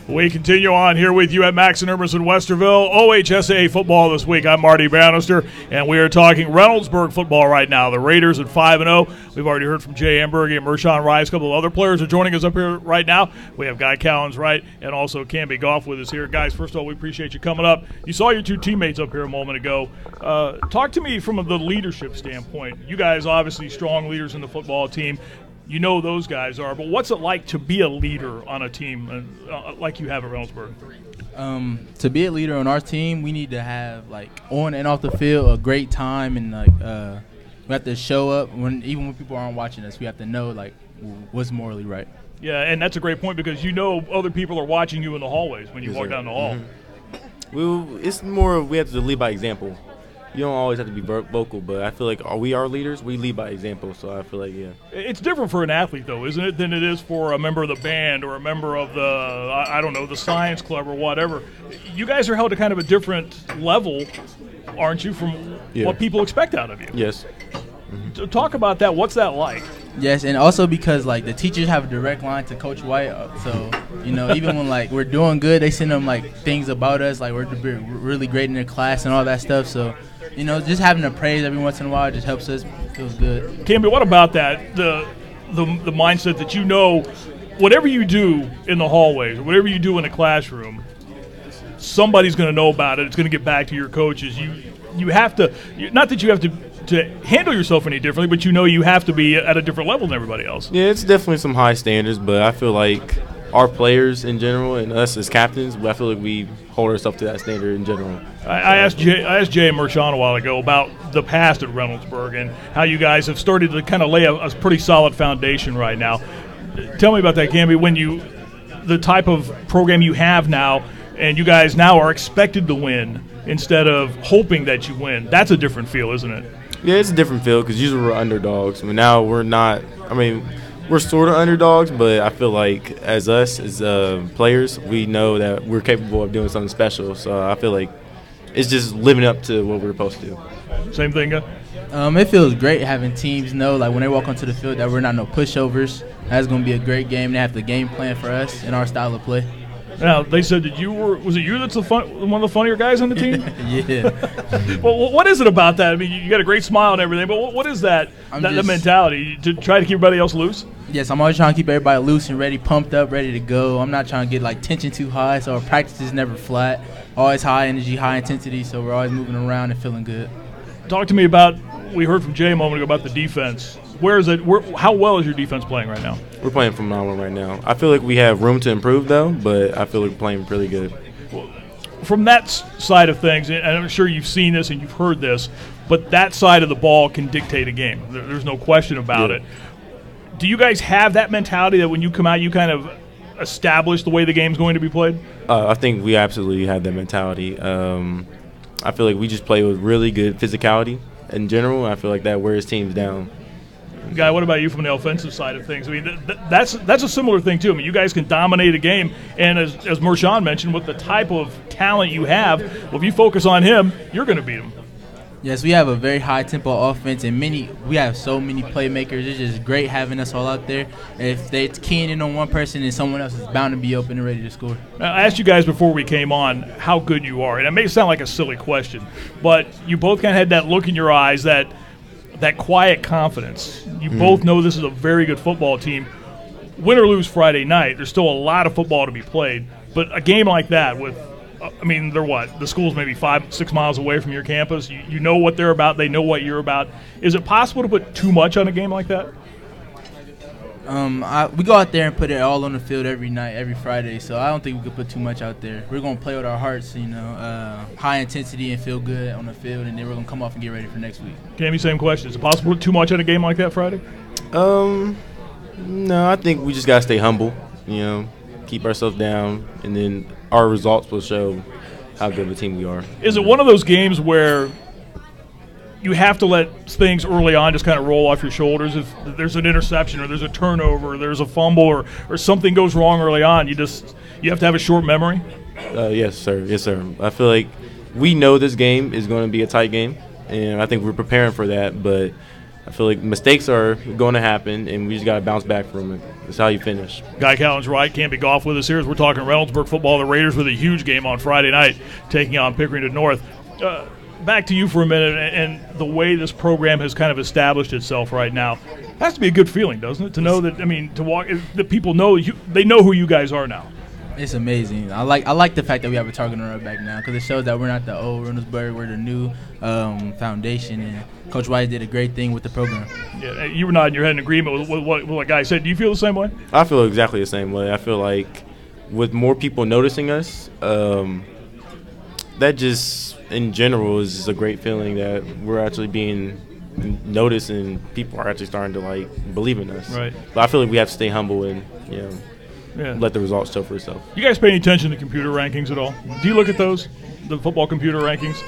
We continue on here with you at Max and Emerson, Westerville. OHSAA football this week. I'm Marty Bannister, and we are talking Reynoldsburg football right now. The Raiders at 5-0. We've already heard from Jay Amberg and Mershawn Rice. A couple of other players are joining us up here right now. We have Guy Cowens, right, and also Camby Goff with us here. Guys, first of all, we appreciate you coming up. You saw your two teammates up here a moment ago. Talk to me from the leadership standpoint. You guys obviously strong leaders in the football team. You know those guys are, but what's it like to be a leader on a team like you have at Reynoldsburg? To be a leader on our team, we need to have, like, on and off the field, a great time, and we have to show up even when people aren't watching us. We have to know, like, what's morally right. Yeah, and that's a great point because you know other people are watching you in the hallways when you walk down the hall. Mm-hmm. It's more we have to lead by example. You don't always have to be vocal, but I feel like we are leaders. We lead by example, so I feel like, yeah. It's different for an athlete, though, isn't it, than it is for a member of the band or a member of the, I don't know, the science club or whatever. You guys are held to kind of a different level, aren't you, from what people expect out of you? Yes. Mm-hmm. Talk about that. What's that like? Yes, and also because, like, the teachers have a direct line to Coach White, so, you know, even when, like, we're doing good, they send them, like, things about us, like we're really great in their class and all that stuff, so, you know, just having a praise every once in a while just helps us. Feels good. Camby, what about that? The mindset that, you know, whatever you do in the hallways, whatever you do in the classroom, somebody's going to know about it. It's going to get back to your coaches. You have to, not that you have to handle yourself any differently, but you know you have to be at a different level than everybody else. Yeah, it's definitely some high standards, but I feel like our players in general and us as captains, I feel like we hold ourselves to that standard in general. I asked Jay and Mershawn a while ago about the past at Reynoldsburg and how you guys have started to kind of lay a pretty solid foundation right now. Tell me about that, Camby. When you the type of program you have now, and you guys now are expected to win instead of hoping that you win. That's a different feel, isn't it? Yeah, it's a different feel because usually we're underdogs. I mean, now we're not. I mean, we're sort of underdogs, but I feel like as players, we know that we're capable of doing something special. So I feel like it's just living up to what we're supposed to do. Same thing, it feels great having teams know, like when they walk onto the field, that we're not no pushovers. That's going to be a great game. They have the game plan for us and our style of play. Now, they said that was it you that's one of the funnier guys on the team? Yeah. Well, what is it about that? I mean, you got a great smile and everything, but what is that mentality? To try to keep everybody else loose? Yes, I'm always trying to keep everybody loose and ready, pumped up, ready to go. I'm not trying to get, like, tension too high, so our practice is never flat. Always high energy, high intensity, so we're always moving around and feeling good. Talk to me about, we heard from Jay a moment ago about the defense. Where is it? How well is your defense playing right now? We're playing phenomenal right now. I feel like we have room to improve, though, but I feel like we're playing really good. Well, from that side of things, and I'm sure you've seen this and you've heard this, but that side of the ball can dictate a game. There's no question about it. Do you guys have that mentality that when you come out, you kind of establish the way the game's going to be played? I think we absolutely have that mentality. I feel like we just play with really good physicality in general. I feel like that wears teams down. Guy, what about you from the offensive side of things? I mean, that's a similar thing, too. I mean, you guys can dominate a game, and as Mershawn mentioned, with the type of talent you have, well, if you focus on him, you're going to beat him. Yes, we have a very high-tempo offense, and we have so many playmakers. It's just great having us all out there. If they're keying in on one person, then someone else is bound to be open and ready to score. Now, I asked you guys before we came on how good you are, and it may sound like a silly question, but you both kind of had that look in your eyes, that quiet confidence. You both know this is a very good football team. Win or lose Friday night, there's still a lot of football to be played. But a game like that with, I mean, they're what? The school's maybe 5-6 miles away from your campus. You know what they're about. They know what you're about. Is it possible to put too much on a game like that? We go out there and put it all on the field every night, every Friday, so I don't think we could put too much out there. We're going to play with our hearts, high intensity and feel good on the field, and then we're going to come off and get ready for next week. Cammy, same question. Is it possible to put too much on a game like that Friday? No, I think we just got to stay humble, keep ourselves down, and then our results will show how good of a team we are. Is it one of those games where you have to let things early on just kind of roll off your shoulders? If there's an interception or there's a turnover or there's a fumble or something goes wrong early on, you have to have a short memory? Yes, sir. Yes, sir. I feel like we know this game is going to be a tight game, and I think we're preparing for that, but I feel like mistakes are going to happen, and we just got to bounce back from it. That's how you finish. Guy Callen's right. Campy Goff with us here as we're talking Reynoldsburg football. The Raiders with a huge game on Friday night, taking on Pickering to North. Back to you for a minute, and the way this program has kind of established itself right now. It has to be a good feeling, doesn't it, to know that, to walk, that people know they know who you guys are now. It's amazing. I like the fact that we have a target on our back now, because it shows that we're not the old Reynoldsburg. We're the new foundation, and Coach White did a great thing with the program. Yeah, you were nodding your head in agreement with what Guy said. Do you feel the same way? I feel exactly the same way. I feel like with more people noticing us, that just in general is just a great feeling that we're actually being noticed and people are actually starting to believe in us. Right. But I feel like we have to stay humble and let the results show for itself. You guys pay any attention to computer rankings at all? Do you look at those, the football computer rankings?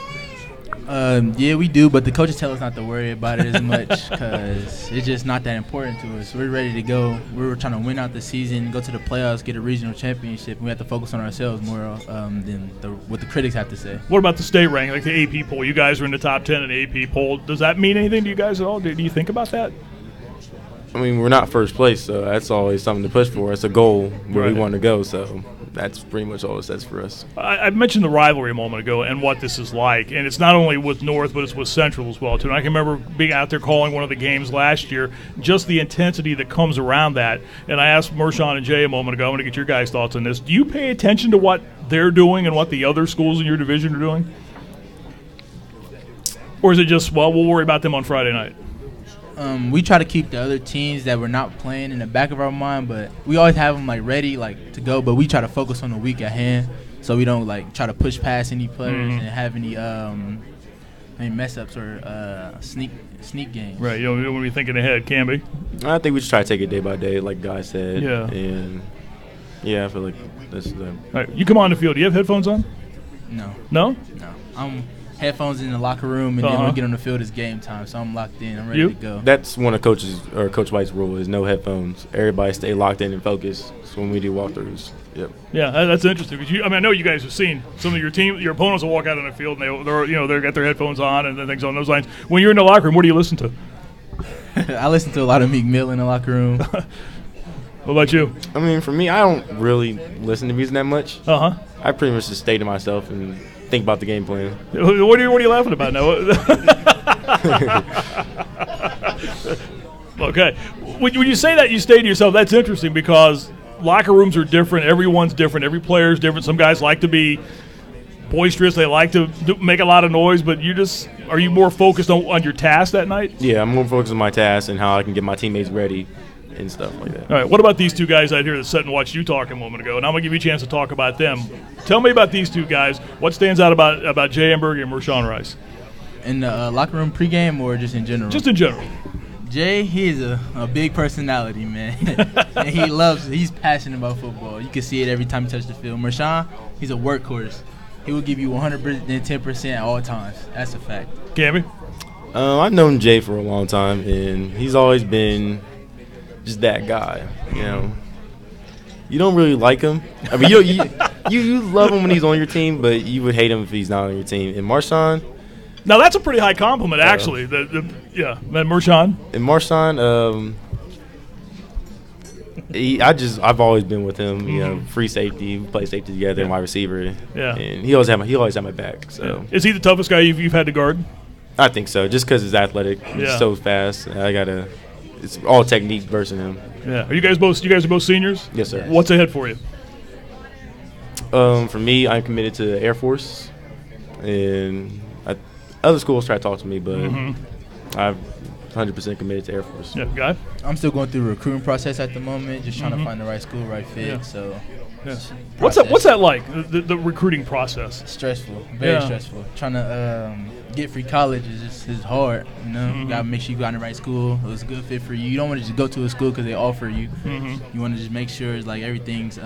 Yeah, we do, but the coaches tell us not to worry about it as much because it's just not that important to us. We're ready to go. We're trying to win out the season, go to the playoffs, get a regional championship, and we have to focus on ourselves more than what the critics have to say. What about the state ranking, like the AP poll? You guys are in the top 10 in the AP poll. Does that mean anything to you guys at all? Do you think about that? I mean, we're not first place, so that's always something to push for. It's a goal where we want to go, so that's pretty much all it says for us. I mentioned the rivalry a moment ago and what this is like, and it's not only with North, but it's with Central as well, too. And I can remember being out there calling one of the games last year, just the intensity that comes around that. And I asked Mershawn and Jay a moment ago, I'm going to get your guys' thoughts on this. Do you pay attention to what they're doing and what the other schools in your division are doing? Or is it just, well, we'll worry about them on Friday night? We try to keep the other teams that we're not playing in the back of our mind, but we always have them ready to go. But we try to focus on the week at hand, so we don't try to push past any players and have any mess ups or sneak games. Right, you don't want to be thinking ahead, can be. I think we just try to take it day by day, like Guy said. Yeah. And Yeah, I feel like this is them. All right, you come on the field. Do you have headphones on? No. No? No. I'm headphones in the locker room, and then when we get on the field, it's game time. So I'm locked in. I'm ready to go. That's one of Coach White's rule is no headphones. Everybody stay locked in and focused. So when we do walkthroughs. Yep. Yeah, that's interesting. Because I know you guys have seen some of your opponents will walk out on the field and they've got their headphones on and things on those lines. When you're in the locker room, what do you listen to? I listen to a lot of Meek Mill in the locker room. What about you? I mean, for me, I don't really listen to music that much. I pretty much just stay to myself and think about the game plan. What are you laughing about now? Okay. When you say that you stay to yourself, that's interesting because locker rooms are different. Everyone's different. Every player's different. Some guys like to be boisterous. They like to make a lot of noise, but are you more focused on your task that night? Yeah, I'm more focused on my task and how I can get my teammates ready and stuff like that. All right, what about these two guys out here that sat and watched you talk a moment ago? And I'm going to give you a chance to talk about them. Tell me about these two guys. What stands out about Jay Amberg and Mershawn Rice? In the locker room pregame or just in general? Just in general. Jay, he's a big personality, man. And he's passionate about football. You can see it every time he touches the field. Mershawn, he's a workhorse. He will give you 110% at all times. That's a fact. Cammy? I've known Jay for a long time, and he's always been just that guy. You know, you don't really like him. I mean, you love him when he's on your team, but you would hate him if he's not on your team. And Marshawn. Now that's a pretty high compliment, actually. Mershawn. And Marshawn, I've always been with him. You know, free safety, we play safety together, and wide receiver. Yeah. And he always had my back. So is he the toughest guy you've had to guard? I think so. Just because he's athletic, he's so fast. It's all technique versus him. Yeah. Are you guys are both seniors? Yes, sir. What's ahead for you? For me, I'm committed to the Air Force, and other schools try to talk to me, but I'm 100% committed to Air Force. Yeah, guy. I'm still going through the recruiting process at the moment, just trying to find the right school, right fit. Yeah. So, what's that like? The recruiting process? Stressful, very stressful. Trying to get free college is hard. You know, you gotta make sure you got in the right school. It was a good fit for you. You don't want to just go to a school because they offer you. You want to just make sure it's like everything's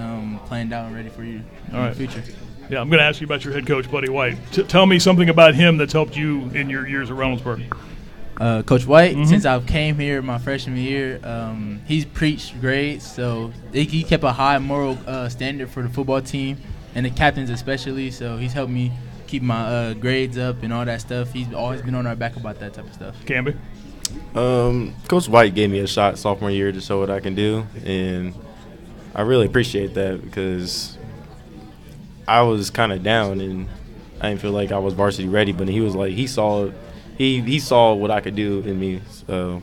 planned out and ready for you in the future. Yeah, I'm going to ask you about your head coach, Buddy White. Tell me something about him that's helped you in your years at Reynoldsburg. Coach White, since I came here my freshman year, he's preached grades. So he kept a high moral standard for the football team and the captains especially. So he's helped me keep my grades up and all that stuff. He's always been on our back about that type of stuff. Camby? Coach White gave me a shot sophomore year to show what I can do, and I really appreciate that because I was kind of down and I didn't feel like I was varsity ready, but he was like he saw what I could do in me. So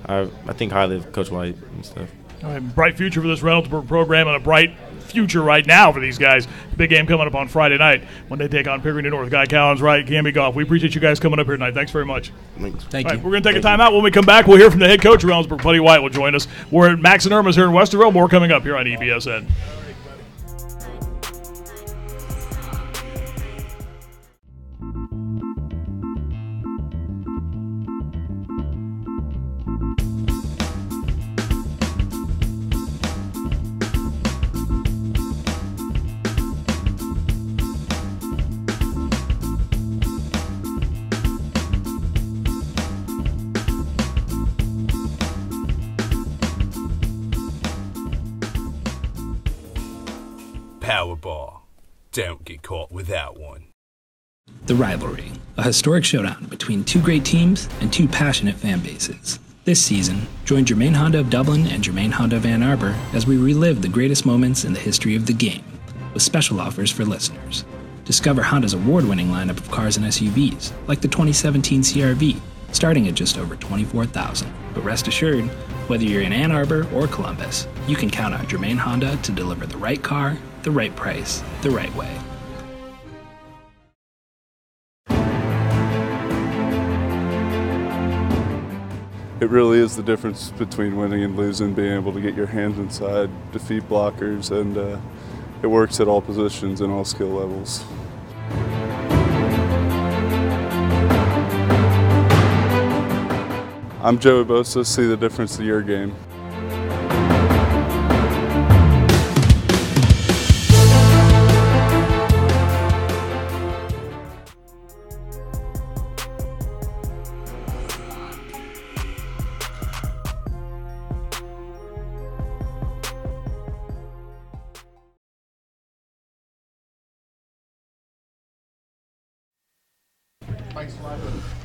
I think highly of Coach White and stuff. All right, bright future for this Reynoldsburg program and a bright future right now for these guys. Big game coming up on Friday night when they take on Pickering North. Guy Collins, right, Camby Goff. We appreciate you guys coming up here tonight. Thanks very much. Thanks. Thank you. We're going to take a timeout. When we come back, we'll hear from the head coach of Reynoldsburg, Buddy White, will join us. We're at Max and Irma's here in Westerville. More coming up here on EBSN. Powerball. Don't get caught without one. The Rivalry, a historic showdown between two great teams and two passionate fan bases. This season, join Germain Honda of Dublin and Germain Honda of Ann Arbor as we relive the greatest moments in the history of the game, with special offers for listeners. Discover Honda's award-winning lineup of cars and SUVs, like the 2017 CR-V, starting at just over $24,000. But rest assured, whether you're in Ann Arbor or Columbus, you can count on Germain Honda to deliver the right car, the right price, the right way. It really is the difference between winning and losing, being able to get your hands inside, defeat blockers, and it works at all positions and all skill levels. I'm Joey Bosa. See the difference to your game.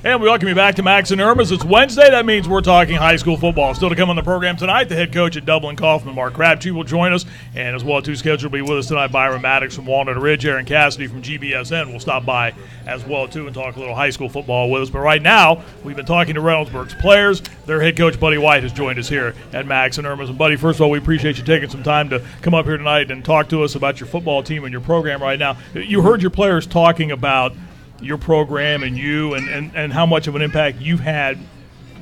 And we welcome you back to Max and Irma's. It's Wednesday. That means we're talking high school football. Still to come on the program tonight, the head coach at Dublin Kaufman, Mark Crabtree, will join us. And as well, too, scheduled to be with us tonight, Byron Maddox from Walnut Ridge, Aaron Cassidy from GBSN will stop by as well, too, and talk a little high school football with us. But right now, we've been talking to Reynoldsburg's players. Their head coach, Buddy White, has joined us here at Max and Irma's. And, Buddy, first of all, we appreciate you taking some time to come up here tonight and talk to us about your football team and your program right now. You heard your players talking about your program and you and how much of an impact you've had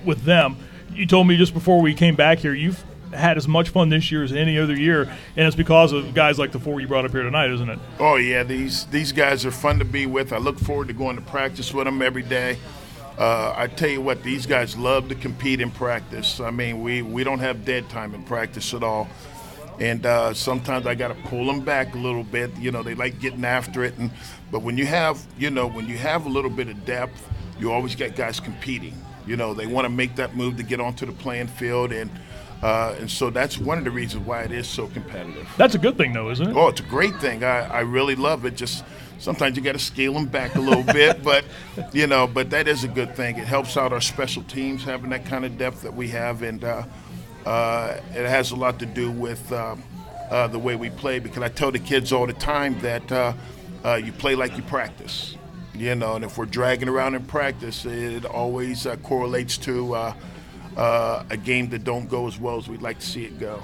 with them. You told me just before we came back here you've had as much fun this year as any other year, and it's because of guys like the four you brought up here tonight, isn't it? Oh, yeah. These guys are fun to be with. I look forward to going to practice with them every day. I tell you what, these guys love to compete in practice. I mean, we don't have dead time in practice at all. And sometimes I got to pull them back a little bit. You know, they like getting after it. But when you have a little bit of depth, you always get guys competing. You know, they want to make that move to get onto the playing field. And so that's one of the reasons why it is so competitive. That's a good thing, though, isn't it? Oh, it's a great thing. I really love it. Just sometimes you got to scale them back a little bit. But that is a good thing. It helps out our special teams having that kind of depth that we have. And it has a lot to do with the way we play, because I tell the kids all the time that you play like you practice, you know, and if we're dragging around in practice, it always correlates to a game that don't go as well as we'd like to see it go.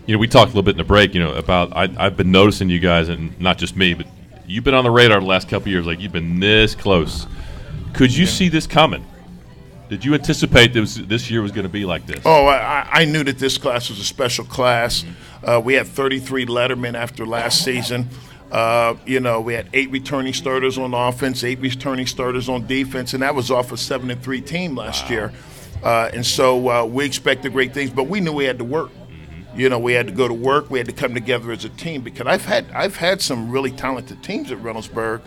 You know, we talked a little bit in the break, you know, about I've been noticing you guys, and not just me, but you've been on the radar the last couple of years, like you've been this close. Could you see this coming? Did you anticipate this year was going to be like this? Oh, I knew that this class was a special class. We had 33 lettermen after last season. You know, we had 8 returning starters on offense, 8 returning starters on defense, and that was off a 7-3 team last year. And so we expected great things, but we knew we had to work. You know, we had to go to work. We had to come together as a team, because I've had some really talented teams at Reynoldsburg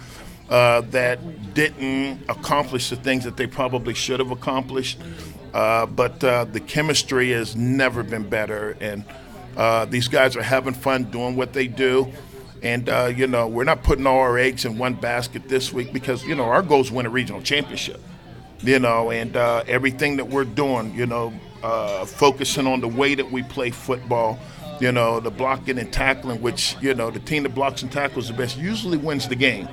that didn't accomplish the things that they probably should have accomplished. But the chemistry has never been better, and these guys are having fun doing what they do. And, you know, we're not putting all our eggs in one basket this week, because, you know, our goal is to win a regional championship, you know, and everything that we're doing, you know, focusing on the way that we play football, you know, the blocking and tackling, which, you know, the team that blocks and tackles the best usually wins the game.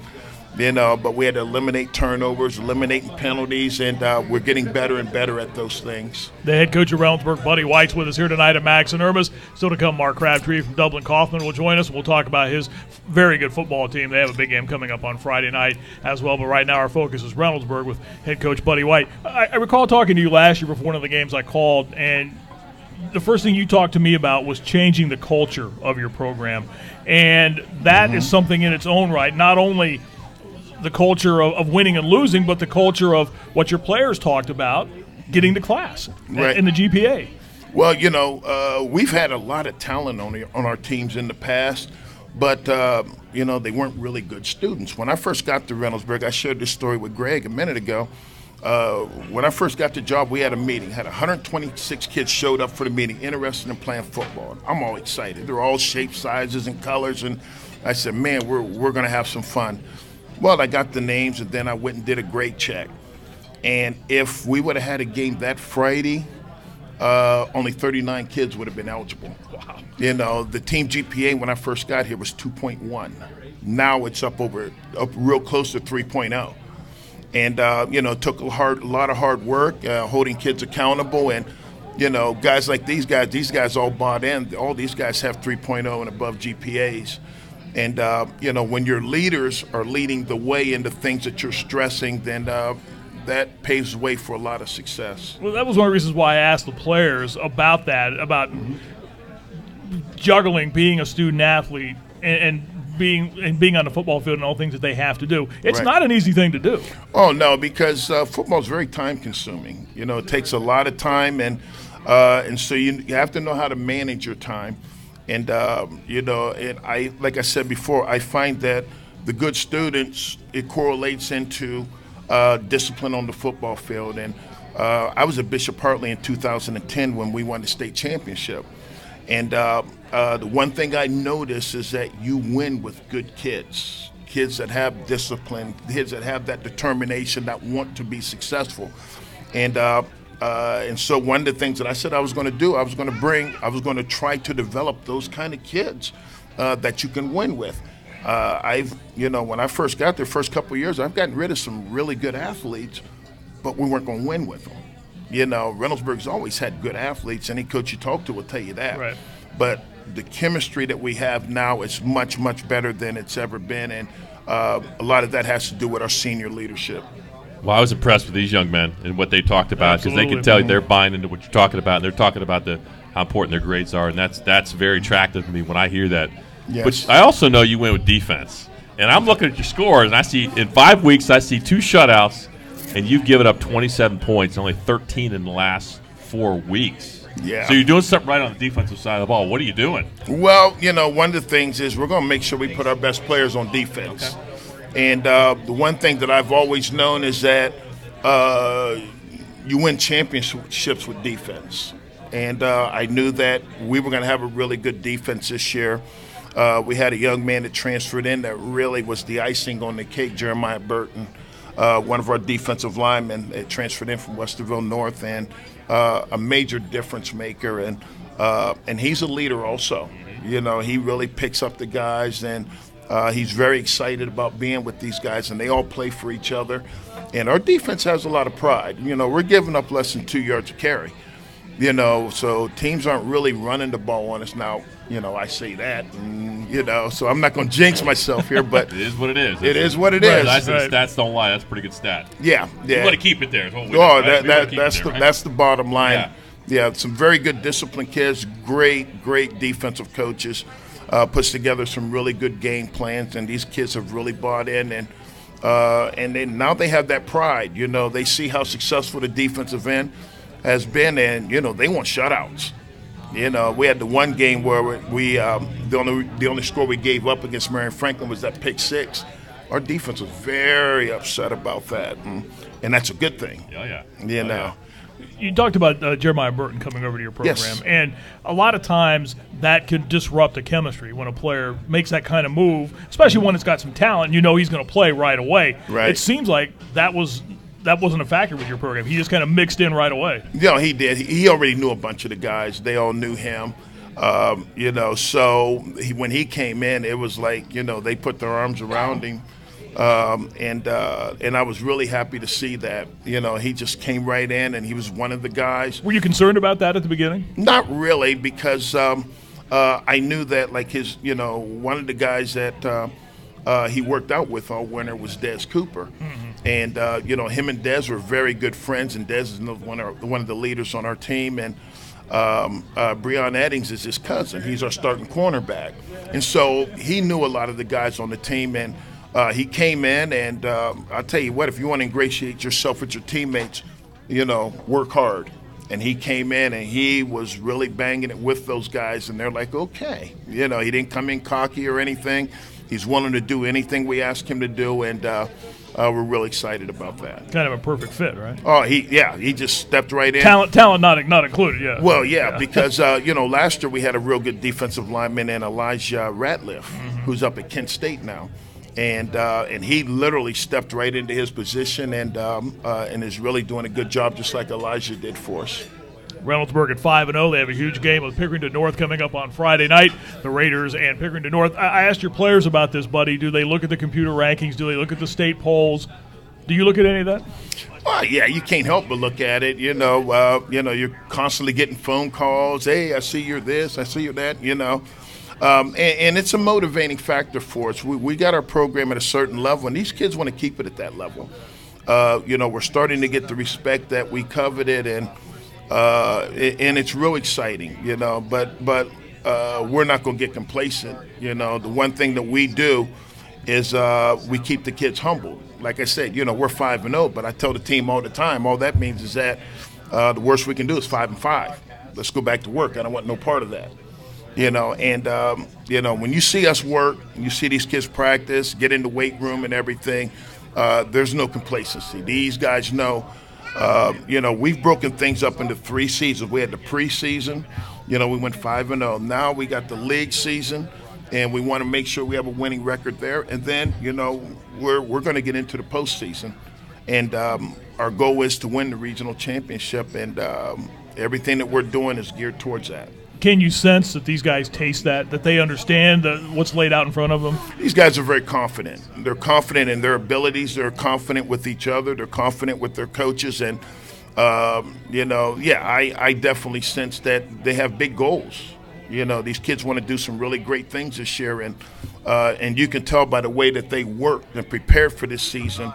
You know, but we had to eliminate turnovers, eliminating penalties, and we're getting better and better at those things. The head coach of Reynoldsburg, Buddy White's with us here tonight at Max and Irma's. Still to come, Mark Crabtree from Dublin Kaufman will join us. We'll talk about his very good football team. They have a big game coming up on Friday night as well, but right now our focus is Reynoldsburg with head coach Buddy White. I recall talking to you last year before one of the games I called, and the first thing you talked to me about was changing the culture of your program, and that is something in its own right, not only – the culture of winning and losing, but the culture of what your players talked about, getting to class in the GPA. Well, you know, we've had a lot of talent on our teams in the past, but, you know, they weren't really good students. When I first got to Reynoldsburg, I shared this story with Greg a minute ago. When I first got the job, we had a meeting. Had 126 kids showed up for the meeting, interested in playing football. I'm all excited. They're all shapes, sizes, and colors, and I said, man, we're going to have some fun. Well, I got the names, and then I went and did a grade check. And if we would have had a game that Friday, only 39 kids would have been eligible. Wow. You know, the team GPA when I first got here was 2.1. Now it's up real close to 3.0. And, you know, it took a lot of hard work, holding kids accountable. And, you know, guys like these guys all bought in. All these guys have 3.0 and above GPAs. And, you know, when your leaders are leading the way into things that you're stressing, then that paves the way for a lot of success. Well, that was one of the reasons why I asked the players about that, about juggling being a student athlete and being on the football field and all things that they have to do. It's not an easy thing to do. Oh, no, because football is very time-consuming. You know, it takes a lot of time, and so you have to know how to manage your time. And, you know, and like I said before, I find that the good students, it correlates into discipline on the football field. And I was at Bishop Hartley in 2010 when we won the state championship. And the one thing I noticed is that you win with good kids. kids that have discipline, kids that have that determination, that want to be successful. And so one of the things that I said I was going to do, I was going to try to develop those kind of kids that you can win with. When I first got there, first couple of years, I've gotten rid of some really good athletes, but we weren't going to win with them. Reynoldsburg's always had good athletes. Any coach you talk to will tell you that. Right. But the chemistry that we have now is much, much better than it's ever been, and a lot of that has to do with our senior leadership. Well, I was impressed with these young men and what they talked about, because they can tell you they're buying into what you're talking about, and they're talking about how important their grades are, and that's very attractive to me when I hear that. Yes. But I also know you went with defense, and I'm looking at your scores, and I see in 5 weeks I see 2 shutouts, and you've given up 27 points, only 13 in the last 4 weeks. Yeah. So you're doing something right on the defensive side of the ball. What are you doing? Well, one of the things is we're going to make sure we put our best players on defense. Okay. And the one thing that I've always known is that you win championships with defense. And I knew that we were going to have a really good defense this year. We had a young man that transferred in that really was the icing on the cake, Jeremiah Burton, one of our defensive linemen that transferred in from Westerville North, and a major difference maker. And he's a leader also. He really picks up the guys, and he's very excited about being with these guys, and they all play for each other. And our defense has a lot of pride. We're giving up less than 2 yards a carry. So teams aren't really running the ball on us now. I say that, and, so I'm not going to jinx myself here, but it is what it is. It is what it is. I said stats don't lie. That's a pretty good stat. Yeah. You want to keep it there. That's the bottom line. Yeah, some very good disciplined kids, great defensive coaches, puts together some really good game plans, and these kids have really bought in, and then now they have that pride. They see how successful the defensive end has been, and they want shutouts. We had the one game where we the only score we gave up against Marion Franklin was that pick 6. Our defense was very upset about that, and that's a good thing. Yeah. You talked about Jeremiah Burton coming over to your program, yes. And a lot of times that can disrupt the chemistry when a player makes that kind of move, especially when it's got some talent. He's going to play right away. Right. It seems like that wasn't a factor with your program. He just kind of mixed in right away. He did. He already knew a bunch of the guys. They all knew him. So when he came in, it was like, they put their arms around him. And I was really happy to see that. He just came right in, and he was one of the guys. Were you concerned about that at the beginning? Not really, because I knew that, like, one of the guys that he worked out with all winter was Des Cooper. Mm-hmm. And, him and Des were very good friends, and Des is one of the leaders on our team. And Breon Eddings is his cousin. He's our starting cornerback. And so he knew a lot of the guys on the team, and he came in, and I'll tell you what, if you want to ingratiate yourself with your teammates, work hard. And he came in, and he was really banging it with those guys, and they're like, okay. He didn't come in cocky or anything. He's willing to do anything we ask him to do, and we're really excited about that. Kind of a perfect fit, right? Oh, he just stepped right in. Talent not included, yeah. Well, yeah. Because, last year we had a real good defensive lineman in Elijah Ratliff, who's up at Kent State now. And he literally stepped right into his position and is really doing a good job, just like Elijah did for us. Reynoldsburg at 5-0. They have a huge game with Pickerington North coming up on Friday night. The Raiders and Pickerington North. I asked your players about this, buddy. Do they look at the computer rankings? Do they look at the state polls? Do you look at any of that? Well, yeah, you can't help but look at it. You're constantly getting phone calls. Hey, I see you're this. I see you're that. And it's a motivating factor for us. We got our program at a certain level, and these kids want to keep it at that level. We're starting to get the respect that we coveted, and it's real exciting, but we're not going to get complacent. The one thing that we do is we keep the kids humble. Like I said, we're 5-0, but I tell the team all the time, all that means is that the worst we can do is 5-5. Let's go back to work. I don't want no part of that. When you see us work, you see these kids practice, get in the weight room and everything, there's no complacency. These guys know. We've broken things up into 3 seasons. We had the preseason. We went 5-0. Now we got the league season, and we want to make sure we have a winning record there. And then, we're going to get into the postseason, and our goal is to win the regional championship, and everything that we're doing is geared towards that. Can you sense that these guys taste that they understand what's laid out in front of them? These guys are very confident. They're confident in their abilities. They're confident with each other. They're confident with their coaches. And, I definitely sense that they have big goals. These kids want to do some really great things this year. And you can tell by the way that they worked and prepared for this season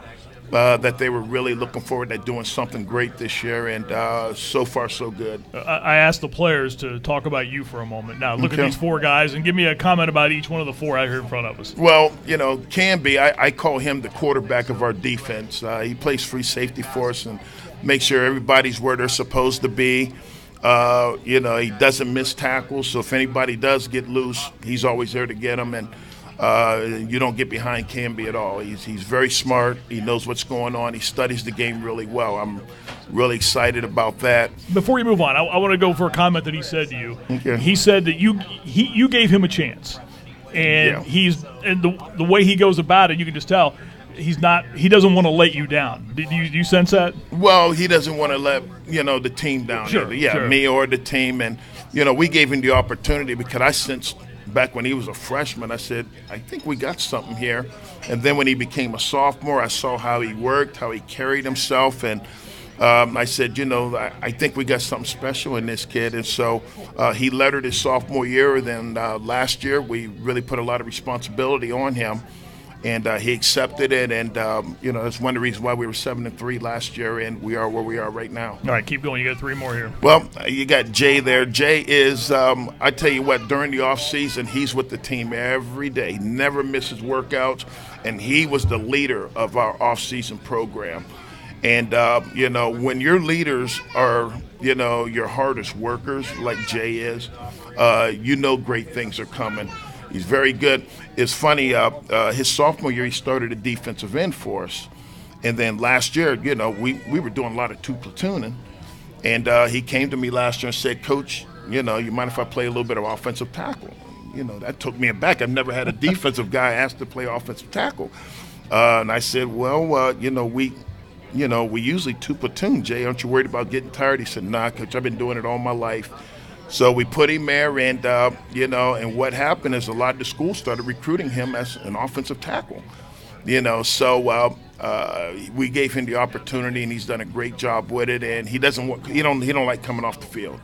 that they were really looking forward to doing something great this year, and so far so good. I asked the players to talk about you for a moment. Now, look at these four guys and give me a comment about each one of the four out here in front of us. Well, Canby, I call him the quarterback of our defense. He plays free safety for us and makes sure everybody's where they're supposed to be. He doesn't miss tackles, so if anybody does get loose, he's always there to get them. And you don't get behind Canby at all. He's very smart. He knows what's going on. He studies the game really well. I'm really excited about that. Before you move on, I want to go for a comment that he said to you. Okay. He said that you gave him a chance, and the way he goes about it, you can just tell he doesn't want to let you down. Do you sense that? Well, he doesn't want to let the team down. Sure, either. sure. Me or the team, and we gave him the opportunity because I sensed. Back when he was a freshman, I said, I think we got something here. And then when he became a sophomore, I saw how he worked, how he carried himself. And I said, I think we got something special in this kid. And so he lettered his sophomore year. Then last year, we really put a lot of responsibility on him. And he accepted it, and that's one of the reasons why we were 7-3 last year, and we are where we are right now. All right, keep going. You got three more here. Well, you got Jay there. Jay is, I tell you what, during the off season, he's with the team every day. He never misses workouts, and he was the leader of our off season program. And when your leaders are, your hardest workers, like Jay is, great things are coming. He's very good. It's funny, his sophomore year, he started a defensive end for us. And then last year, we were doing a lot of two platooning. And he came to me last year and said, Coach, you mind if I play a little bit of offensive tackle? That took me aback. I've never had a defensive guy ask to play offensive tackle. And I said, well, we usually two platoon. Jay, aren't you worried about getting tired? He said, nah, Coach, I've been doing it all my life. So we put him there, and, and what happened is a lot of the schools started recruiting him as an offensive tackle. So we gave him the opportunity, and he's done a great job with it, and he don't like coming off the field.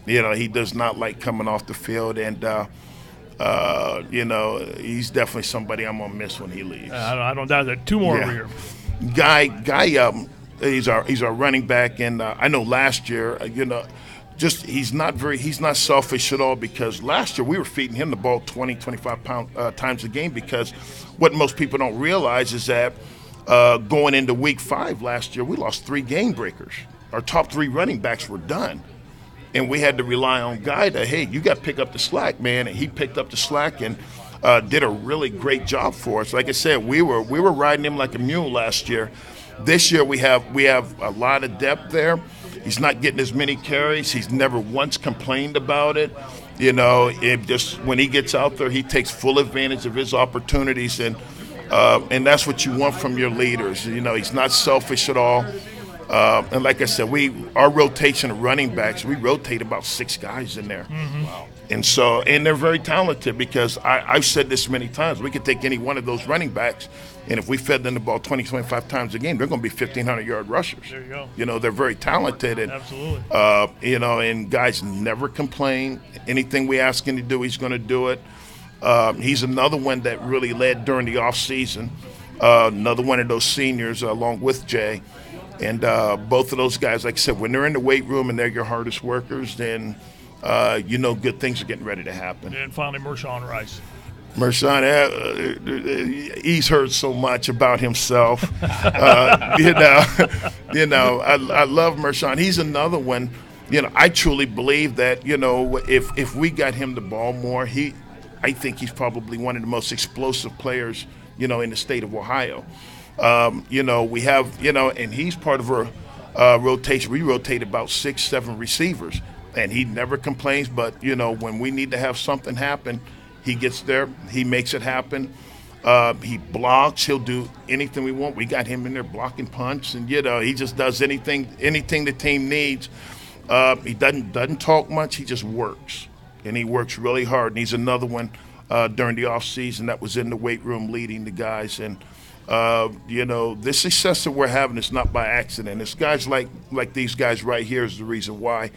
He does not like coming off the field, and, he's definitely somebody I'm going to miss when he leaves. I don't doubt that. Two more over here. Guy, he's our running back, and I know last year, he's not selfish at all, because last year we were feeding him the ball 20, 25 times a game, because what most people don't realize is that going into week 5 last year, we lost 3 game breakers. Our top 3 running backs were done. And we had to rely on Guy to, hey, you got to pick up the slack, man. And he picked up the slack and did a really great job for us. Like I said, we were riding him like a mule last year. This year we have a lot of depth there. He's not getting as many carries. He's never once complained about it. When he gets out there, he takes full advantage of his opportunities, and that's what you want from your leaders. He's not selfish at all. And like I said, our rotation of running backs, we rotate about 6 guys in there. Mm-hmm. Wow. And they're very talented, because I've said this many times. We could take any one of those running backs, and if we fed them the ball 20, 25 times a game, they're going to be 1,500-yard rushers. There you go. They're very talented. And, absolutely. And guys never complain. Anything we ask him to do, he's going to do it. He's another one that really led during the off season. Another one of those seniors along with Jay. And both of those guys, like I said, when they're in the weight room and they're your hardest workers, then good things are getting reday to happen. And finally, Mershawn Rice. Mershawn, he's heard so much about himself. I love Mershawn. He's another one. I truly believe that, if we got him the ball more, I think he's probably one of the most explosive players, in the state of Ohio. We have, and he's part of our rotation. We rotate about 6-7 receivers, and he never complains. But, when we need to have something happen, He gets there. He makes it happen. He blocks. He'll do anything we want. We got him in there blocking punts, and he just does anything the team needs. He doesn't talk much. He just works, and he works really hard. And he's another one during the off season that was in the weight room leading the guys. And this success that we're having is not by accident. It's guys like these guys right here is the reason why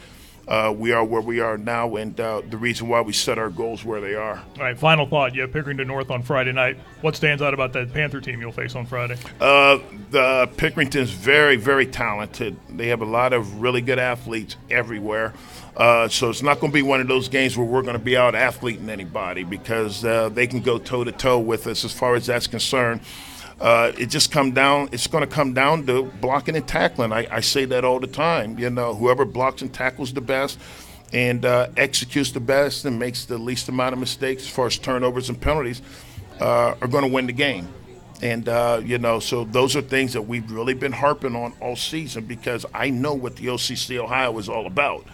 we are where we are now, and the reason why we set our goals where they are. All right, final thought. You have Pickerington North on Friday night. What stands out about that Panther team you'll face on Friday? The Pickerington's very, very talented. They have a lot of really good athletes everywhere. So it's not going to be one of those games where we're going to be out athleting anybody, because they can go toe-to-toe with us as far as that's concerned. It's going to come down to blocking and tackling. I say that all the time. Whoever blocks and tackles the best and executes the best and makes the least amount of mistakes as far as turnovers and penalties are going to win the game. And, so those are things that we've really been harping on all season, because I know what the OCC Ohio is all about.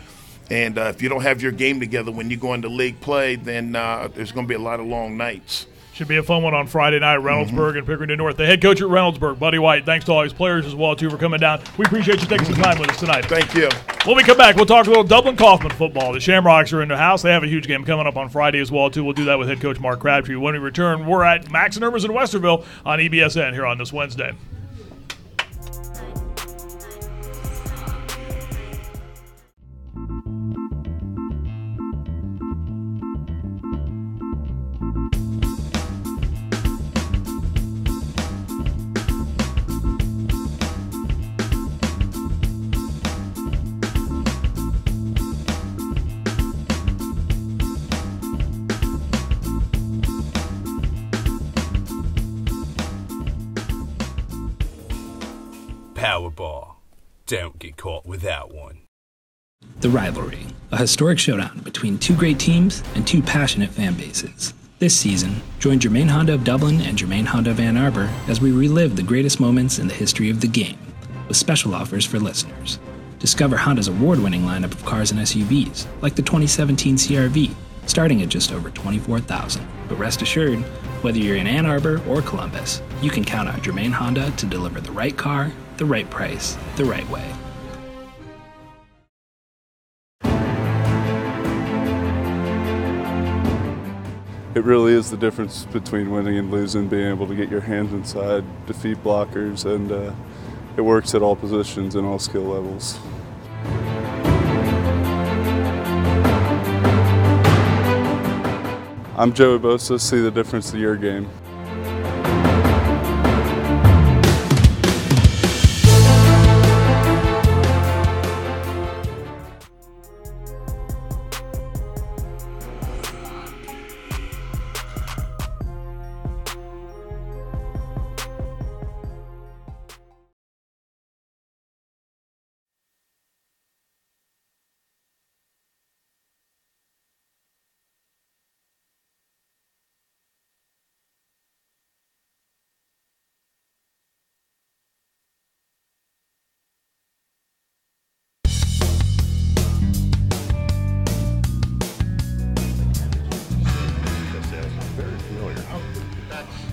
And if you don't have your game together when you go into league play, then there's going to be a lot of long nights. Should be a fun one on Friday night, Reynoldsburg and Pickerington North. The head coach at Reynoldsburg, Buddy White, thanks to all his players as well, too, for coming down. We appreciate you taking some time with us tonight. Thank you. When we come back, we'll talk a little Dublin-Kaufman football. The Shamrocks are in the house. They have a huge game coming up on Friday as well, too. We'll do that with head coach Mark Crabtree. When we return, we're at Max and Irma's in Westerville on EBSN here on this Wednesday. Powerball. Don't get caught without one. The Rivalry, a historic showdown between two great teams and two passionate fan bases. This season, join Germain Honda of Dublin and Germain Honda of Ann Arbor as we relive the greatest moments in the history of the game, with special offers for listeners. Discover Honda's award-winning lineup of cars and SUVs, like the 2017 CR-V, starting at just over $24,000. But rest assured, whether you're in Ann Arbor or Columbus, you can count on Germain Honda to deliver the right car, the right price, the right way. It really is the difference between winning and losing, being able to get your hands inside, defeat blockers, and it works at all positions and all skill levels. I'm Joey Bosa. See the difference in your game.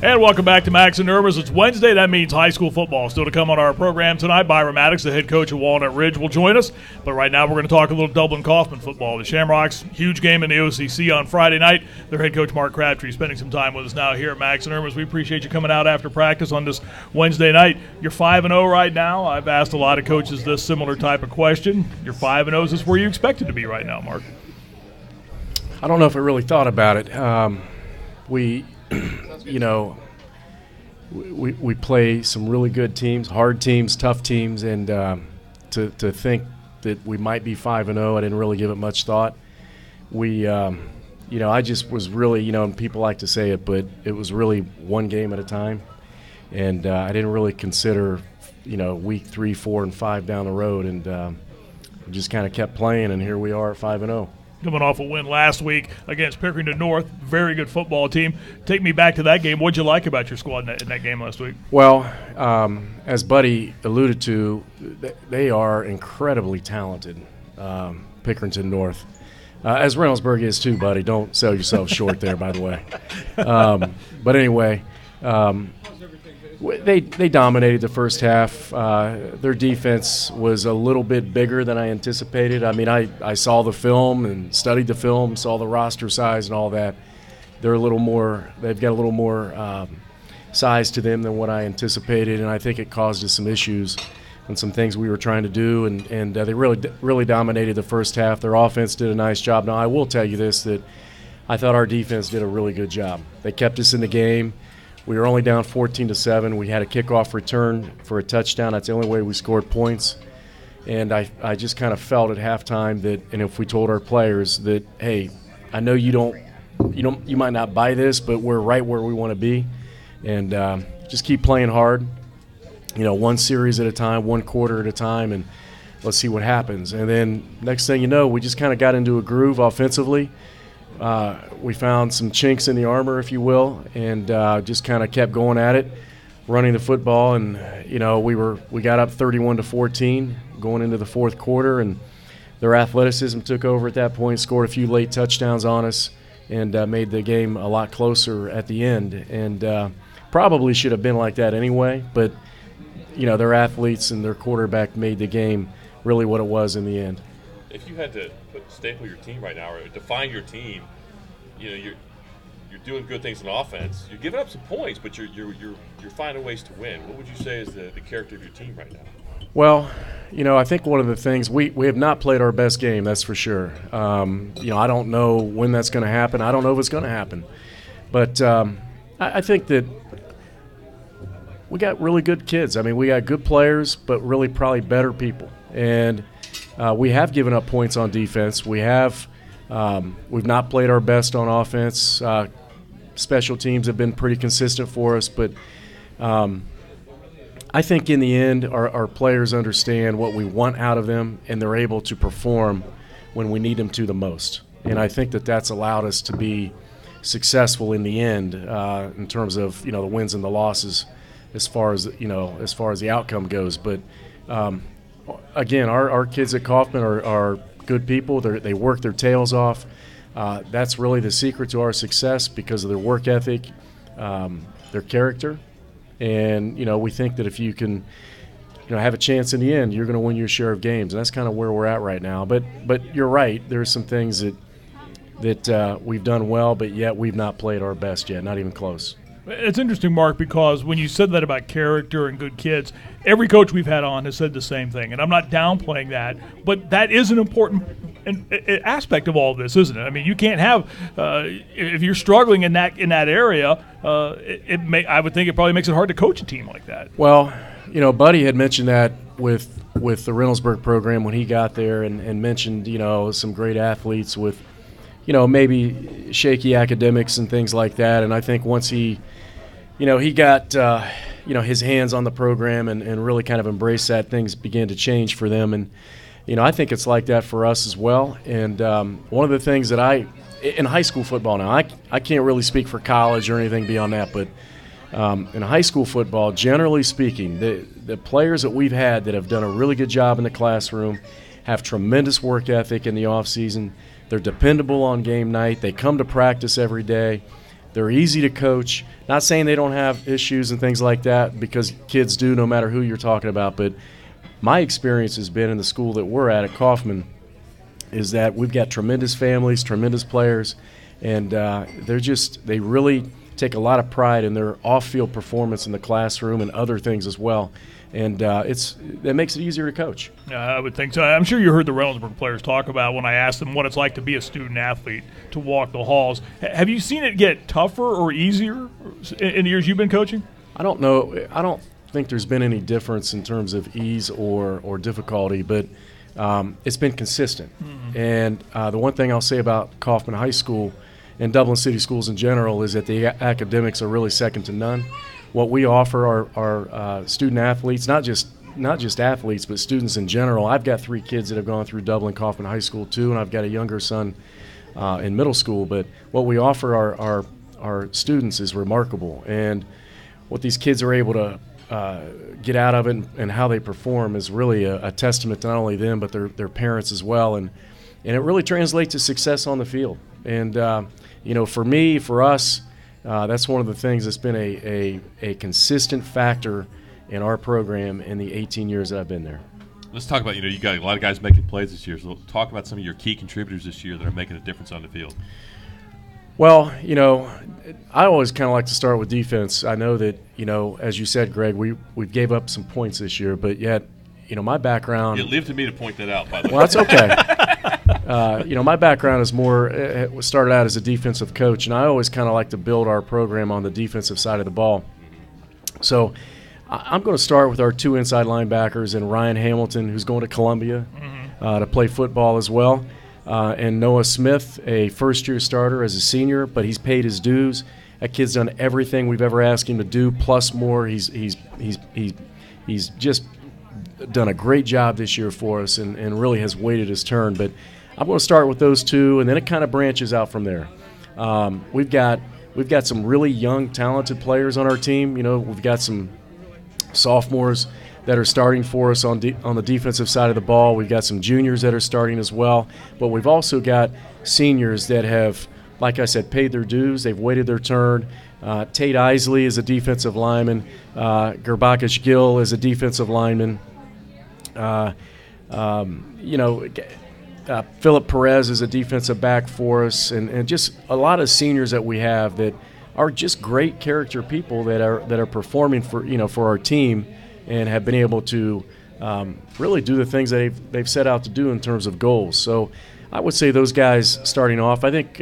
And welcome back to Max and Irma's. It's Wednesday. That means high school football. Still to come on our program tonight. Byron Maddox, the head coach of Walnut Ridge, will join us. But right now we're going to talk a little Dublin-Kaufman football. The Shamrocks, huge game in the OCC on Friday night. Their head coach, Mark Crabtree, spending some time with us now here at Max and Irma's. We appreciate you coming out after practice on this Wednesday night. You're 5-0 right now. I've asked a lot of coaches this similar type of question. You're 5-0. Is this where you expected to be right now, Mark? I don't know if I really thought about it. We play some really good teams, hard teams, tough teams, and to think that we might be 5-0, I didn't really give it much thought. I just was really, and people like to say it, but it was really one game at a time, and I didn't really consider, week 3, 4, and 5 down the road, and we just kind of kept playing, and here we are at 5-0. Coming off a win last week against Pickerington North, very good football team. Take me back to that game. What'd you like about your squad in that game last week? Well, as Buddy alluded to, they are incredibly talented, Pickerington North. As Reynoldsburg is too, buddy. Don't sell yourself short there, by the way. But anyway, they dominated the first half. Their defense was a little bit bigger than I anticipated. I mean, I saw the film and studied the film, saw the roster size and all that. They're a little more. They've got a little more size to them than what I anticipated, and I think it caused us some issues and some things we were trying to do, and they really dominated the first half. Their offense did a nice job. Now, I will tell you this, that I thought our defense did a really good job. They kept us in the game. We were only down 14-7. We had a kickoff return for a touchdown. That's the only way we scored points. And I just kind of felt at halftime that, and if we told our players that, hey, I know you might not buy this, but we're right where we want to be, and just keep playing hard. One series at a time, one quarter at a time, and let's see what happens. And then next thing you know, we just kind of got into a groove offensively. We found some chinks in the armor, if you will, and just kind of kept going at it, running the football. And we got up 31-14 going into the fourth quarter, and their athleticism took over at that point, scored a few late touchdowns on us, and made the game a lot closer at the end. And probably should have been like that anyway, but their athletes and their quarterback made the game really what it was in the end. If you had to staple your team right now or define your team, you're doing good things in offense. You're giving up some points, but you're finding ways to win. What would you say is the character of your team right now? Well, I think one of the things we have not played our best game, that's for sure. I don't know when that's going to happen. I don't know if it's going to happen, but I think that we got really good kids. I mean, we got good players, but really probably better people. And we have given up points on defense. We've not played our best on offense. Special teams have been pretty consistent for us, but I think in the end our players understand what we want out of them, and they're able to perform when we need them to the most. And I think that that's allowed us to be successful in the end in terms of the wins and the losses, as far as the outcome goes. But again, our kids at Kaufman are good people. They work their tails off. That's really the secret to our success, because of their work ethic, their character, and we think that if you can have a chance in the end, you're going to win your share of games, and that's kind of where we're at right now. But you're right. There's some things that we've done well, but yet we've not played our best yet, not even close. It's interesting, Mark, because when you said that about character and good kids, every coach we've had on has said the same thing, and I'm not downplaying that, but that is an important aspect of all of this, isn't it? I mean, you can't have if you're struggling in that area, I would think it probably makes it hard to coach a team like that. Well, Buddy had mentioned that with the Reynoldsburg program when he got there, and mentioned some great athletes with maybe shaky academics and things like that. And I think once he got his hands on the program and really kind of embraced that, things began to change for them. And I think it's like that for us as well. And one of the things that in high school football now, I can't really speak for college or anything beyond that, but in high school football, generally speaking, the players that we've had that have done a really good job in the classroom have tremendous work ethic in the off season. They're dependable on game night. They come to practice every day. They're easy to coach. Not saying they don't have issues and things like that, because kids do, no matter who you're talking about. But my experience has been in the school that we're at Kaufman is that we've got tremendous families, tremendous players, and they really take a lot of pride in their off-field performance in the classroom and other things as well. And that makes it easier to coach. I would think so. I'm sure you heard the Reynoldsburg players talk about when I asked them what it's like to be a student athlete, to walk the halls. Have you seen it get tougher or easier in the years you've been coaching? I don't know. I don't think there's been any difference in terms of ease or difficulty, but it's been consistent. Mm-hmm. And the one thing I'll say about Kaufman High School and Dublin City schools in general is that the academics are really second to none. What we offer our student athletes, not just athletes, but students in general. I've got 3 kids that have gone through Dublin Kaufman High School too, and I've got a younger son in middle school. But what we offer our students is remarkable, and what these kids are able to get out of it and how they perform is really a testament to not only them but their parents as well. And and it really translates to success on the field. And for me, for us, that's one of the things that's been a consistent factor in our program in the 18 years that I've been there. Let's talk about, you got a lot of guys making plays this year. So talk about some of your key contributors this year that are making a difference on the field. Well, I always kind of like to start with defense. I know that, as you said, Greg, we gave up some points this year, but yet, my background. Yeah, leave to me to point that out, by the way. Well, that's okay. My background is started out as a defensive coach, and I always kind of like to build our program on the defensive side of the ball. So I'm going to start with our 2 inside linebackers and Ryan Hamilton, who's going to Columbia to play football as well. And Noah Smith, a first-year starter as a senior, but he's paid his dues. That kid's done everything we've ever asked him to do, plus more. He's just done a great job this year for us and really has waited his turn. But I'm going to start with those 2, and then it kind of branches out from there. We've got some really young, talented players on our team. We've got some sophomores that are starting for us on the defensive side of the ball. We've got some juniors that are starting as well. But we've also got seniors that have, like I said, paid their dues. They've waited their turn. Tate Isley is a defensive lineman. Gerbakish Gill is a defensive lineman. Philip Perez is a defensive back for us. And just a lot of seniors that we have that are just great character people that are performing for our team and have been able to really do the things they've set out to do in terms of goals. So I would say those guys starting off. I think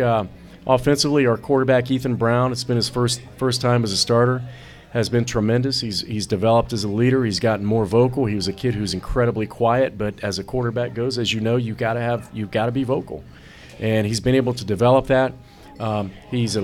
offensively, our quarterback Ethan Brown, it's been his first time as a starter, has been tremendous. He's developed as a leader. He's gotten more vocal. He was a kid who's incredibly quiet, but as a quarterback goes, as you know, you've got to be vocal, and he's been able to develop that. He's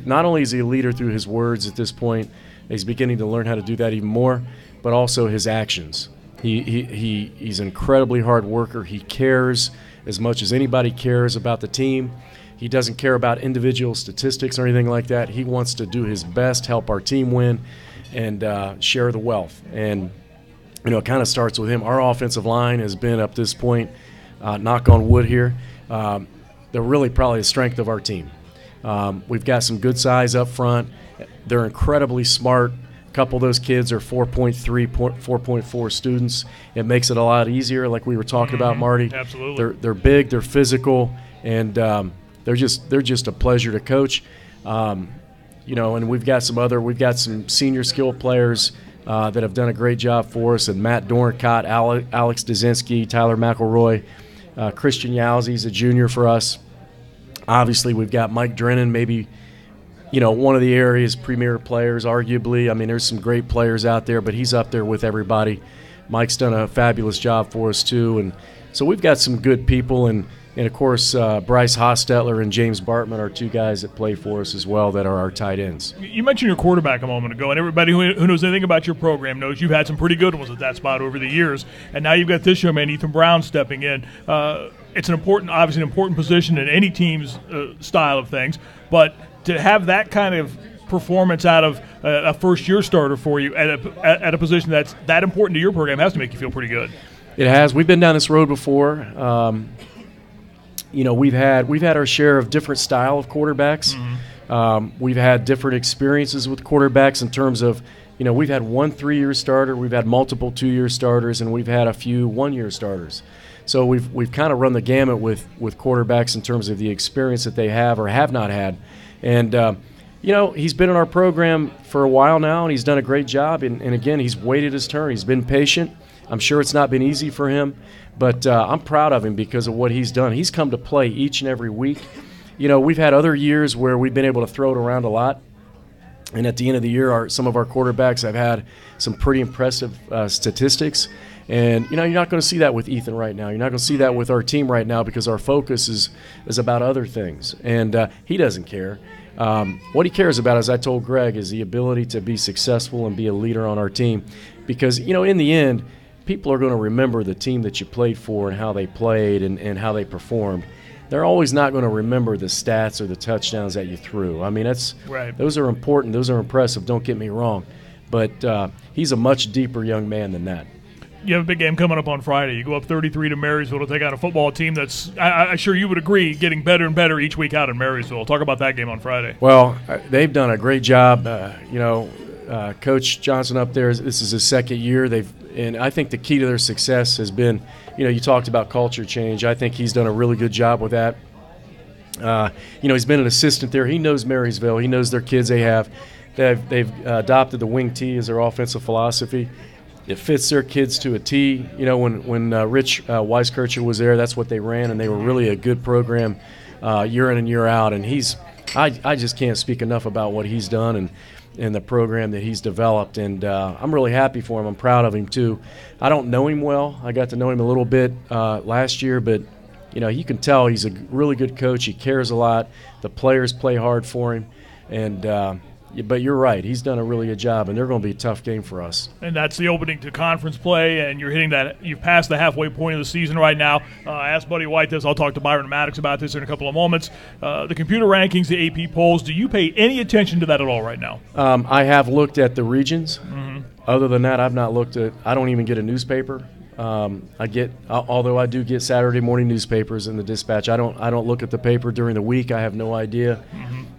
not only is he a leader through his words at this point, he's beginning to learn how to do that even more, but also his actions. He's an incredibly hard worker. He cares as much as anybody cares about the team. He doesn't care about individual statistics or anything like that. He wants to do his best, help our team win, and share the wealth. And it kind of starts with him. Our offensive line has been up this point, knock on wood here, they're really probably the strength of our team. We've got some good size up front. They're incredibly smart. A couple of those kids are 4.3, 4.4 students. It makes it a lot easier, like we were talking about, Marty. Absolutely. They're big, they're physical, and they're just a pleasure to coach. And we've got some senior skill players that have done a great job for us, and Matt Dorncott, Alex Dazinski, Tyler McElroy, Christian Yowzy's a junior for us. Obviously, we've got Mike Drennan, maybe, one of the area's premier players, arguably. I mean, there's some great players out there, but he's up there with everybody. Mike's done a fabulous job for us, too. And so we've got some good people. And of course, Bryce Hostetler and James Bartman are 2 guys that play for us as well that are our tight ends. You mentioned your quarterback a moment ago, and everybody who knows anything about your program knows you've had some pretty good ones at that spot over the years. And now you've got this young man, Ethan Brown, stepping in. It's obviously an important position in any team's style of things, but to have that kind of performance out of a first-year starter for you at a position that's that important to your program has to make you feel pretty good. It has. We've been down this road before. We've had our share of different style of quarterbacks. Mm-hmm. We've had different experiences with quarterbacks in terms of, we've had 1 3-year starter, we've had multiple 2-year starters, and we've had a few 1-year starters. So we've kind of run the gamut with quarterbacks in terms of the experience that they have or have not had. And, he's been in our program for a while now, and he's done a great job. And again, he's waited his turn. He's been patient. I'm sure it's not been easy for him, but I'm proud of him because of what he's done. He's come to play each and every week. We've had other years where we've been able to throw it around a lot. And at the end of the year, some of our quarterbacks have had some pretty impressive statistics. And, you're not going to see that with Ethan right now. You're not going to see that with our team right now because our focus is about other things. And he doesn't care. What he cares about, as I told Greg, is the ability to be successful and be a leader on our team. Because, in the end, people are going to remember the team that you played for and how they played and how they performed. They're always not going to remember the stats or the touchdowns that you threw. I mean, those are important. Those are impressive. Don't get me wrong. But he's a much deeper young man than that. You have a big game coming up on Friday. You go up 33 to Marysville to take on a football team that's, I'm sure you would agree, getting better and better each week out in Marysville. Talk about that game on Friday. Well, they've done a great job. Coach Johnson up there, this is his second year. And I think the key to their success has been, you talked about culture change. I think he's done a really good job with that. He's been an assistant there. He knows Marysville. He knows their kids they have. They've adopted the wing T as their offensive philosophy. It fits their kids to a T. When Rich Weiskircher was there, that's what they ran, and they were really a good program year in and year out. And I just can't speak enough about what he's done and the program that he's developed. And I'm really happy for him. I'm proud of him, too. I don't know him well. I got to know him a little bit last year, but you can tell he's a really good coach. He cares a lot. The players play hard for him. But you're right. He's done a really good job, and they're going to be a tough game for us. And that's the opening to conference play, and you've passed the halfway point of the season right now. I asked Buddy White this. I'll talk to Byron Maddox about this in a couple of moments. The computer rankings, the AP polls, do you pay any attention to that at all right now? I have looked at the regions. Mm-hmm. Other than that, I've not looked at – I don't even get a newspaper. Although I do get Saturday morning newspapers in the Dispatch. I don't look at the paper during the week. I have no idea.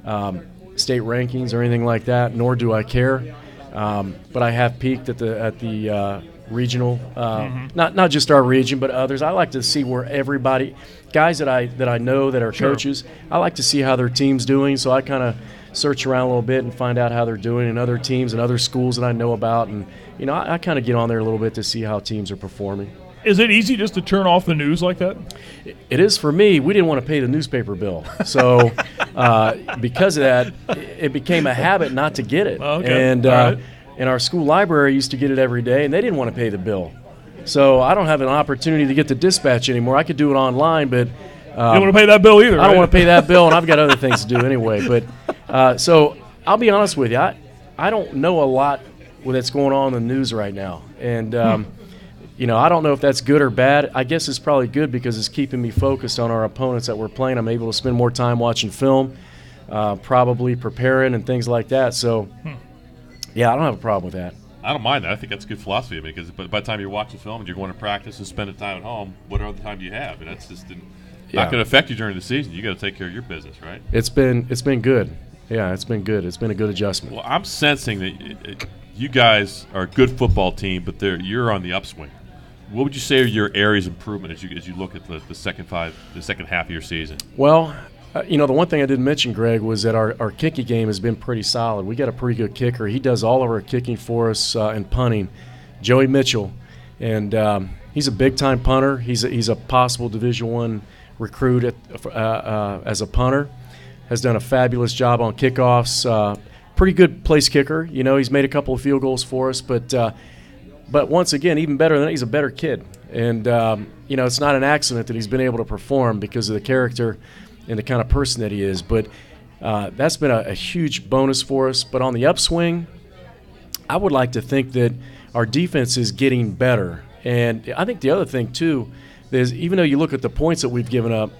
Mm-hmm. State rankings or anything like that, nor do I care. But I have peeked at the regional, not just our region, but others. I like to see where everybody, guys that I know that are coaches, I like to see how their team's doing. So I kind of search around a little bit and find out how they're doing in other teams and other schools that I know about. And I kind of get on there a little bit to see how teams are performing. Is it easy just to turn off the news like that? It is for me. We didn't want to pay the newspaper bill. So because of that, it became a habit not to get it. Okay. And our school library used to get it every day, and they didn't want to pay the bill. So I don't have an opportunity to get the Dispatch anymore. I could do it online, but you don't want to pay that bill either, I don't want to pay that bill, and I've got other things to do anyway. But so I'll be honest with you. I don't know a lot that's going on in the news right now. And I don't know if that's good or bad. I guess it's probably good because it's keeping me focused on our opponents that we're playing. I'm able to spend more time watching film, probably preparing and things like that. So, yeah, I don't have a problem with that. I don't mind that. I think that's a good philosophy because by the time you're watching film and you're going to practice and spending time at home, what other time do you have? And that's just not going to affect you during the season. You got to take care of your business, right? It's been good. Yeah, it's been good. It's been a good adjustment. Well, I'm sensing that you guys are a good football team, but you're on the upswing. What would you say are your areas of improvement as you look at the second half of your season? Well, the one thing I didn't mention, Greg, was that our kicking game has been pretty solid. We got a pretty good kicker. He does all of our kicking for us and punting, Joey Mitchell, and he's a big-time punter. He's a possible Division I recruit as a punter. Has done a fabulous job on kickoffs. Pretty good place kicker. He's made a couple of field goals for us, but once again, even better than that, he's a better kid. And, it's not an accident that he's been able to perform because of the character and the kind of person that he is. But that's been a huge bonus for us. But on the upswing, I would like to think that our defense is getting better. And I think the other thing, too, is even though you look at the points that we've given up,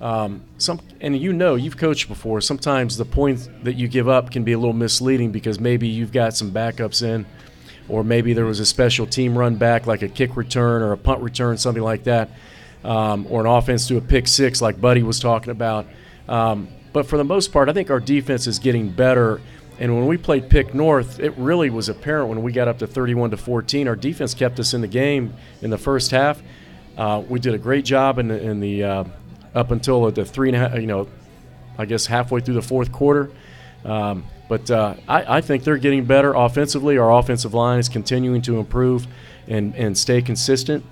and you've coached before, sometimes the points that you give up can be a little misleading because maybe you've got some backups in, or maybe there was a special team run back like a kick return or a punt return, something like that, or an offense to a pick six like Buddy was talking about. But for the most part, I think our defense is getting better. And when we played Pick North, it really was apparent when we got up to 31-14. Our defense kept us in the game in the first half. We did a great job in the up until the 3.5, I guess halfway through the fourth quarter. But I think they're getting better offensively. Our offensive line is continuing to improve and stay consistent.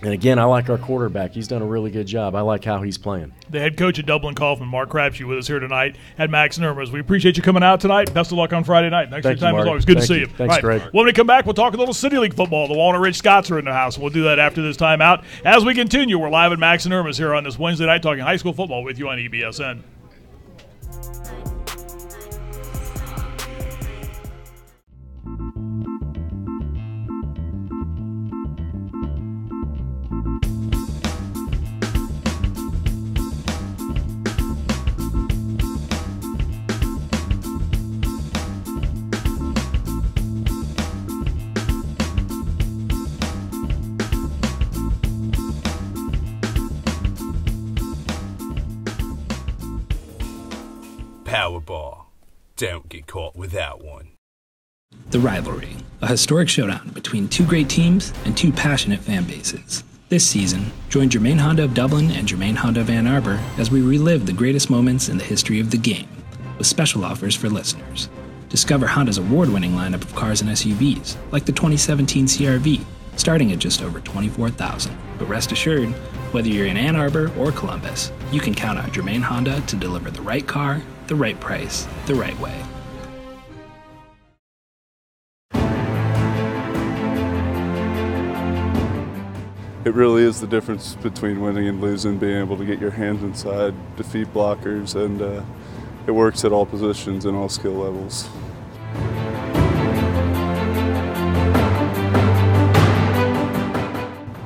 And, again, I like our quarterback. He's done a really good job. I like how he's playing. The head coach at Dublin Kaufman, Mark Crabtree, with us here tonight at Max Nurmas. We appreciate you coming out tonight. Best of luck on Friday night. Thanks for your time, as always. Good to see you. Thanks, Greg. When we come back, we'll talk a little City League football. The Walnut Ridge Scots are in the house. We'll do that after this timeout. As we continue, we're live at Max Nurmas here on this Wednesday night talking high school football with you on EBSN. Powerball. Don't get caught without one. The Rivalry, a historic showdown between two great teams and two passionate fan bases. This season, join Germain Honda of Dublin and Germain Honda of Ann Arbor as we relive the greatest moments in the history of the game, with special offers for listeners. Discover Honda's award-winning lineup of cars and SUVs, like the 2017 CR-V, starting at just over $24,000. But rest assured, whether you're in Ann Arbor or Columbus, you can count on Germain Honda to deliver the right car, the right price, the right way. It really is the difference between winning and losing, being able to get your hands inside, defeat blockers, and it works at all positions and all skill levels.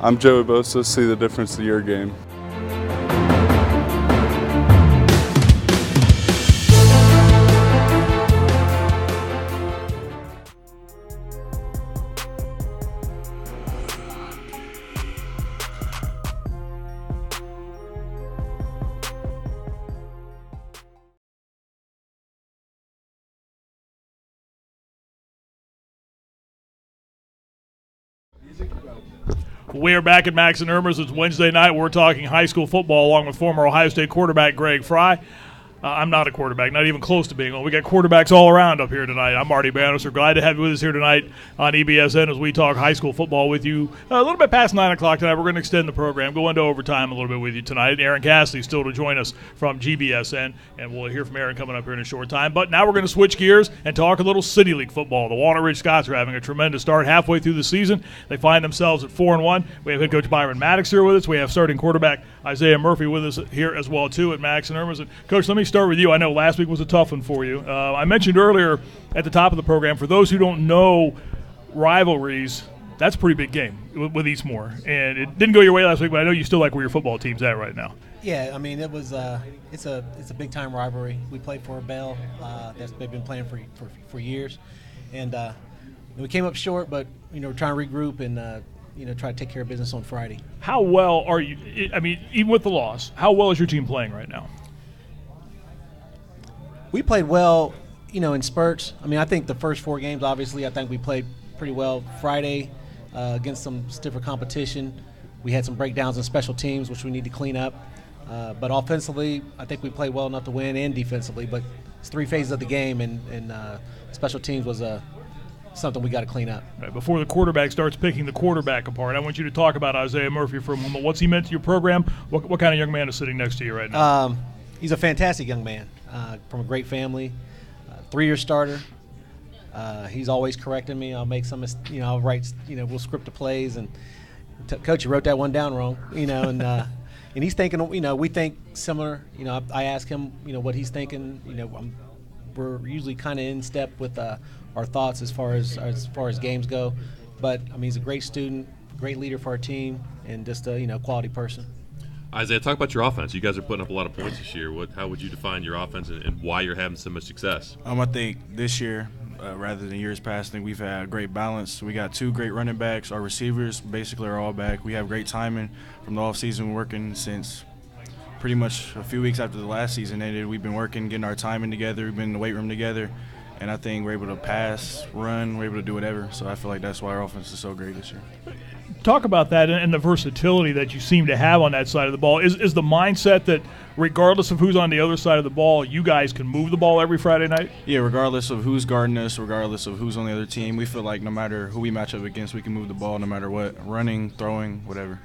I'm Joey Bosa. See the difference to your game. We are back at Max and Irma's. It's Wednesday night. We're talking high school football along with former Ohio State quarterback Greg Frey. I'm not a quarterback, not even close to being one. We got quarterbacks all around up here tonight. I'm Marty Bannister. Glad to have you with us here tonight on EBSN as we talk high school football with you. A little bit past 9 o'clock tonight. We're going to extend the program, go into overtime a little bit with you tonight. Aaron Cassidy still to join us from GBSN, and we'll hear from Aaron coming up here in a short time. But now we're going to switch gears and talk a little City League football. The Walnut Ridge Scots are having a tremendous start halfway through the season. They find themselves at 4-1. We have head coach Byron Maddox here with us. We have starting quarterback Isaiah Murphy with us here as well, too, at Max and Irma's. And Coach, let me start with you. I know last week was a tough one for you. I mentioned earlier at the top of the program, for those who don't know rivalries, that's a pretty big game with Eastmoor. And it didn't go your way last week, but I know you still like where your football team's at right now. Yeah, I mean, it was it's a big-time rivalry. We played for a bell. They've been playing for years. And we came up short, but, we're trying to regroup and, try to take care of business on Friday. How well are you – I mean, even with the loss, how well is your team playing right now? We played well, in spurts. I mean, I think the first 4 games, obviously, I think we played pretty well. Friday, against some stiffer competition, we had some breakdowns in special teams, which we need to clean up. But offensively, I think we played well enough to win, and defensively. But it's 3 phases of the game, and special teams was something we got to clean up. Right, before the quarterback starts picking the quarterback apart, I want you to talk about Isaiah Murphy for a moment. What's he meant to your program? What kind of young man is sitting next to you right now? He's a fantastic young man. From a great family, 3-year starter. He's always correcting me. I'll make some, I'll write, we'll script the plays, and Coach, you wrote that one down wrong, and he's thinking, we think similar. I ask him, what he's thinking. We're usually kind of in step with our thoughts as far as games go. But I mean, he's a great student, great leader for our team, and just a quality person. Isaiah, talk about your offense. You guys are putting up a lot of points this year. How would you define your offense and why you're having so much success? I think this year, rather than years past, I think we've had a great balance. We got 2 great running backs. Our receivers basically are all back. We have great timing from the offseason, working since pretty much a few weeks after the last season ended. We've been working, getting our timing together. We've been in the weight room together. And I think we're able to pass, run, we're able to do whatever. So I feel like that's why our offense is so great this year. Talk about that and the versatility that you seem to have on that side of the ball. Is the mindset that regardless of who's on the other side of the ball, you guys can move the ball every Friday night? Yeah, regardless of who's guarding us, regardless of who's on the other team, we feel like no matter who we match up against, we can move the ball no matter what, running, throwing, whatever.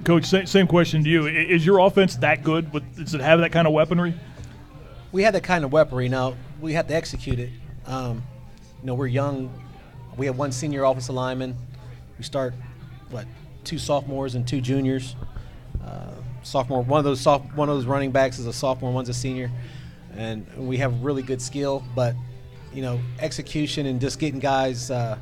Coach, same question to you. Is your offense that good? Does it have that kind of weaponry? We have that kind of weaponry. Now, we have to execute it. We're young. We have 1 senior offensive lineman. We start, 2 sophomores and 2 juniors. Sophomore, one of those running backs is a sophomore, one's a senior, and we have really good skill. But execution and just getting guys to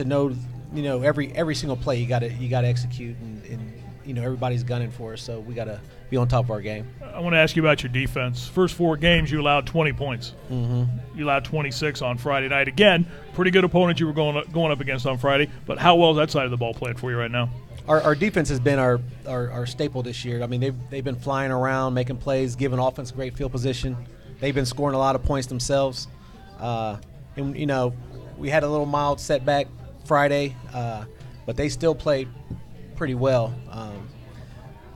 know, every single play you got to execute, and everybody's gunning for us, so we got to be on top of our game. I want to ask you about your defense. First 4 games, you allowed 20 points. Mm-hmm. You allowed 26 on Friday night. Again, pretty good opponent you were going up against on Friday. But how well is that side of the ball playing for you right now? Our defense has been our staple this year. I mean, they've been flying around, making plays, giving offense great field position. they've been scoring a lot of points themselves. And, you know, we had a little mild setback Friday, but they still played pretty well.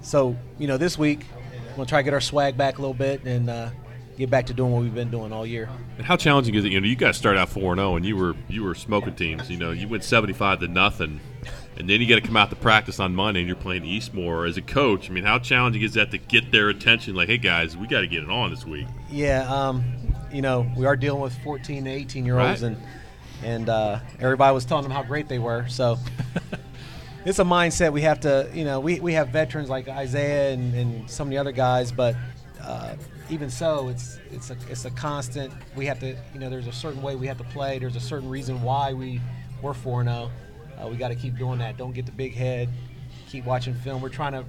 So, you know, this week we're going to try to get our swag back a little bit and get back to doing what we've been doing all year. And how challenging is it? You know, you guys start out 4-0, and you were smoking teams. You know, you went 75-0, and then you got to come out to practice on Monday, and you're playing Eastmore. As a coach, I mean, how challenging is that to get their attention? Like, hey guys, we got to get it on this week. Yeah, you know, we are dealing with 14 to 18-year-olds, right. and everybody was telling them how great they were. So it's a mindset we have to. You know, we have veterans like Isaiah and some of the other guys, but even so, it's a constant. We have to, you know, there's a certain way we have to play. There's a certain reason why we're 4-0. We got to keep doing that. Don't get the big head. Keep watching film. We're trying to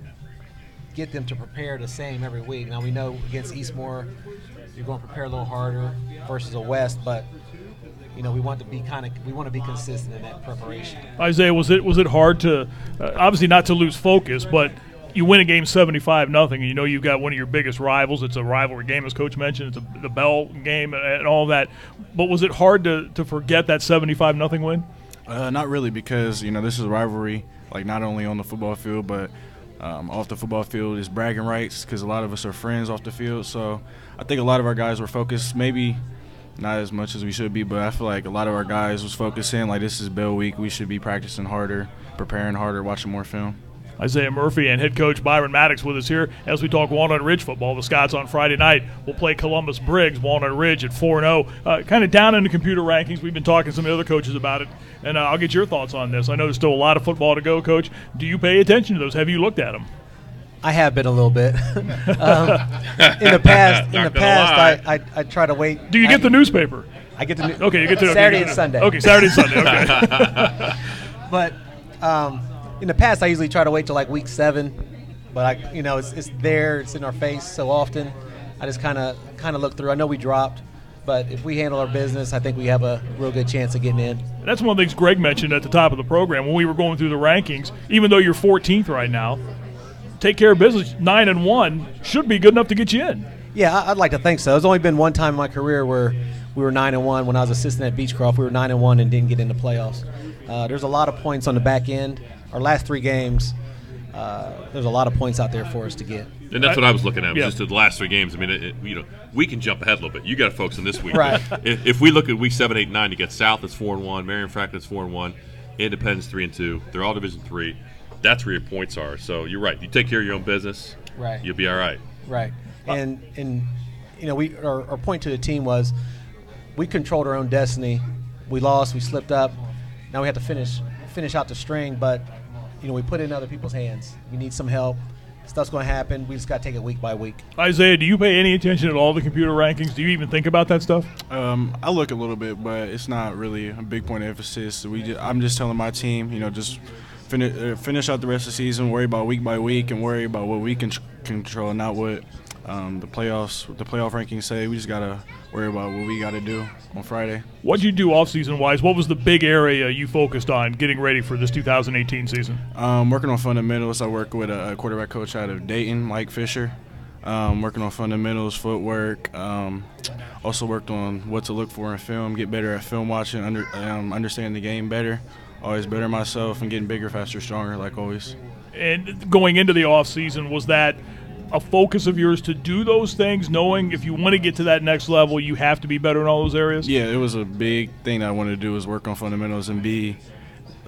get them to prepare the same every week. Now we know against Eastmore, you're going to prepare a little harder versus a West, but you know we want to be consistent in that preparation. Isaiah, was it hard to obviously not to lose focus, but you win a game 75-0, and you know you've got one of your biggest rivals. It's a rivalry game, as Coach mentioned. It's the Bell game and all that. But was it hard to forget that 75-0 win? Not really, because you know this is a rivalry. Like not only on the football field, but off the football field is bragging rights because a lot of us are friends off the field. So I think a lot of our guys were focused, maybe not as much as we should be, but I feel like a lot of our guys was focusing like this is Bell week. We should be practicing harder, preparing harder, watching more film. Isaiah Murphy and head coach Byron Maddox with us here as we talk Walnut Ridge football. The Scots on Friday night will play Columbus Briggs. Walnut Ridge at 4-0. Kind of down in the computer rankings. We've been talking to some of the other coaches about it, and I'll get your thoughts on this. I know there's still a lot of football to go, Coach. Do you pay attention to those? Have you looked at them? I have been a little bit. In the past, I try to wait. Do you get the newspaper? I get the Okay, you get the Saturday and Sunday. Okay, Saturday and Sunday. Okay. But in the past, I usually try to wait till like week 7. But it's there. It's in our face so often. I just kind of look through. I know we dropped, but if we handle our business, I think we have a real good chance of getting in. And that's one of the things Greg mentioned at the top of the program when we were going through the rankings. Even though you're 14th right now, take care of business. 9-1 should be good enough to get you in. Yeah, I'd like to think so. There's only been one time in my career where we were 9-1 when I was assistant at Beechcroft. We were 9-1 and didn't get into playoffs. There's a lot of points on the back end. Our last 3 games, there's a lot of points out there for us to get. And that's what I was looking at. Yeah. Just the last 3 games. I mean, we can jump ahead a little bit. You got to focus on this week. Right. If we look at week 7, 8, 9, you got South that's 4-1, Marion Franklin's 4-1, Independence 3-2. They're all Division 3. That's where your points are. So you're right. You take care of your own business. Right. You'll be all right. Right. And our point to the team was we controlled our own destiny. We lost. We slipped up. Now we have to finish out the string, but we put it in other people's hands. We need some help. Stuff's going to happen. We just got to take it week by week. Isaiah, do you pay any attention at all to computer rankings? Do you even think about that stuff? I look a little bit, but it's not really a big point of emphasis. I'm just telling my team, just finish out the rest of the season, worry about week by week, and worry about what we can control, not what the playoff rankings say. We just got to worry about what we got to do on Friday. What did you do off-season-wise? What was the big area you focused on getting ready for this 2018 season? Working on fundamentals. I work with a quarterback coach out of Dayton, Mike Fisher. Working on fundamentals, footwork. Also worked on what to look for in film, get better at film watching, understand the game better, always better myself, and getting bigger, faster, stronger, like always. And going into the off-season, was that a focus of yours to do those things, knowing if you want to get to that next level, you have to be better in all those areas? Yeah, it was a big thing that I wanted to do, was work on fundamentals and be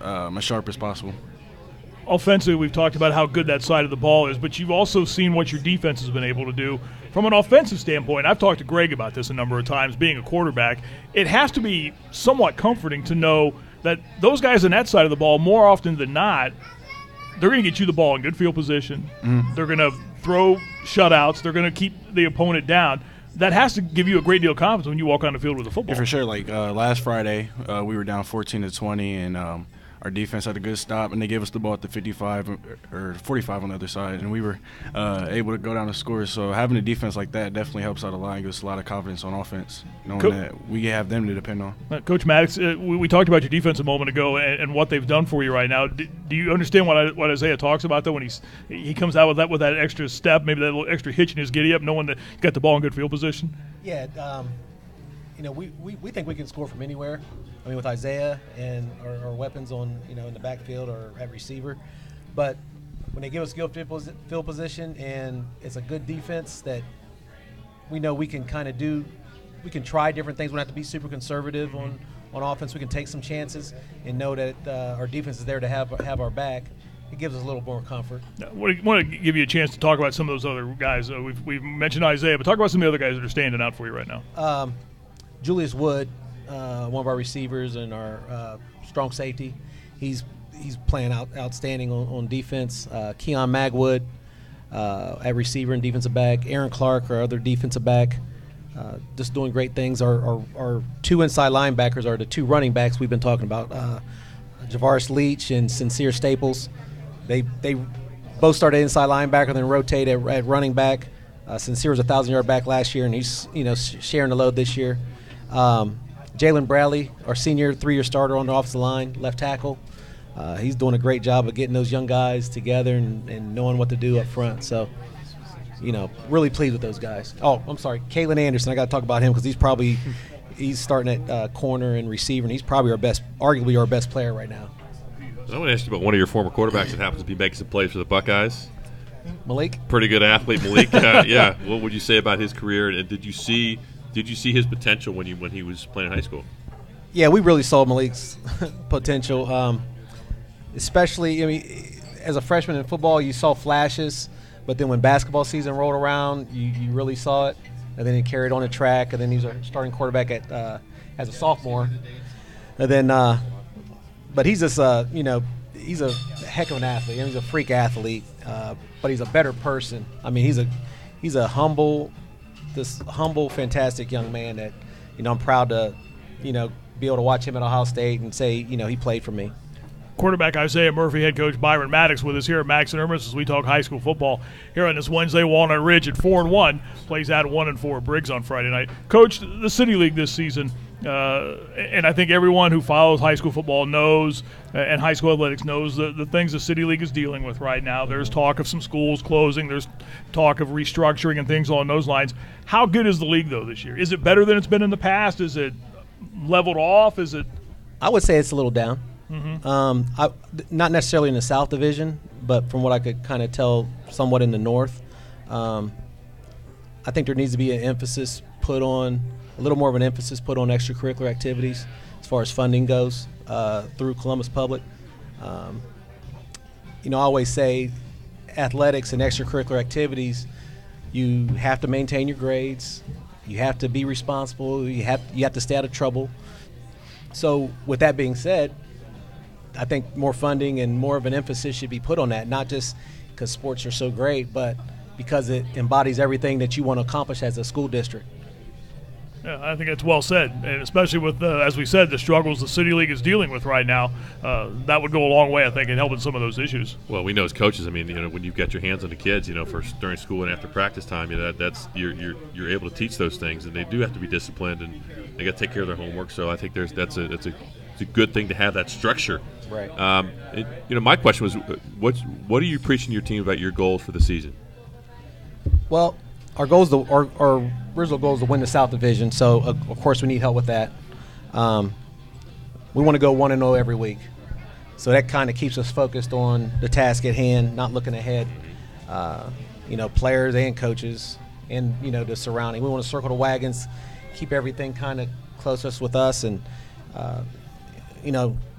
as sharp as possible. Offensively, we've talked about how good that side of the ball is, but you've also seen what your defense has been able to do. From an offensive standpoint, I've talked to Greg about this a number of times, being a quarterback. It has to be somewhat comforting to know that those guys on that side of the ball, more often than not, they're going to get you the ball in good field position. They're going to throw shutouts. They're going to keep the opponent down. That has to give you a great deal of confidence when you walk on the field with a football. Yeah, for sure. Like last Friday, we were down 14-20, and our defense had a good stop, and they gave us the ball at the 55 or 45 on the other side, and we were able to go down and score. So having a defense like that definitely helps out a lot and gives us a lot of confidence on offense, knowing that we have them to depend on. Coach Maddox, we talked about your defense a moment ago and what they've done for you right now. Do you understand what Isaiah talks about, though, when he comes out with that extra step, maybe that little extra hitch in his giddy up, knowing that he got the ball in good field position? Yeah, we think we can score from anywhere. I mean, with Isaiah and our weapons on, in the backfield or at receiver. But when they give us good field position and it's a good defense that we know we can kind of do, we can try different things. We don't have to be super conservative on offense. We can take some chances and know that our defense is there to have our back. It gives us a little more comfort. I want to give you a chance to talk about some of those other guys. We've mentioned Isaiah, but talk about some of the other guys that are standing out for you right now. Julius Wood, one of our receivers and our strong safety, he's playing outstanding on defense. Keon Magwood at receiver and defensive back. Aaron Clark, our other defensive back, just doing great things. Our two inside linebackers are the two running backs we've been talking about, Javaris Leach and Sincere Staples. They both started inside linebacker, then rotate at running back. Sincere was a 1,000-yard back last year, and he's sharing the load this year. Jalen Bradley, our senior 3-year starter on the offensive line, left tackle. He's doing a great job of getting those young guys together and knowing what to do up front. So, really pleased with those guys. Oh, I'm sorry, Kalen Anderson. I got to talk about him because he's starting at corner and receiver, and he's probably arguably our best player right now. I want to ask you about one of your former quarterbacks that happens to be making some plays for the Buckeyes. Malik. Pretty good athlete, Malik. Yeah. What would you say about his career? And did you see his potential when he was playing in high school? Yeah, we really saw Malik's potential. Especially, as a freshman in football, you saw flashes, but then when basketball season rolled around, you really saw it, and then he carried on the track, and then he was a starting quarterback as a sophomore, and then. But he's just, he's a heck of an athlete. He's a freak athlete, but he's a better person. I mean, he's a humble, fantastic young man that, I'm proud to, be able to watch him at Ohio State and say, he played for me. Quarterback Isaiah Murphy, head coach Byron Maddox with us here at Max and Irmus as we talk high school football here on this Wednesday. Walnut Ridge at 4-1 plays at 1-4 Briggs on Friday night. Coach, the City League this season, and I think everyone who follows high school football knows, and high school athletics knows the things the City League is dealing with right now. There's talk of some schools closing. There's talk of restructuring and things along those lines. How good is the league, though, this year? Is it better than it's been in the past? Is it leveled off? Is it? I would say it's a little down. Mm-hmm. Not necessarily in the South Division, but from what I could kind of tell, somewhat in the North. I think there needs to be a little more of an emphasis put on extracurricular activities as far as funding goes through Columbus Public. I always say athletics and extracurricular activities, you have to maintain your grades, you have to be responsible, you have to stay out of trouble. So with that being said, I think more funding and more of an emphasis should be put on that, not just because sports are so great, but because it embodies everything that you want to accomplish as a school district. Yeah, I think that's well said, and especially with, as we said, the struggles the City League is dealing with right now, that would go a long way, I think, in helping some of those issues. Well, we know as coaches, when you've got your hands on the kids, during school and after practice time, that's you're able to teach those things, and they do have to be disciplined, and they got to take care of their homework. So I think that's a good thing to have that structure. Right. My question was, what are you preaching to your team about your goals for the season? Well, our original goal is to win the South Division, so of course we need help with that. We want to go 1-0 every week, so that kind of keeps us focused on the task at hand, not looking ahead. Players and coaches, and the surrounding. We want to circle the wagons, keep everything kind of closest with us, and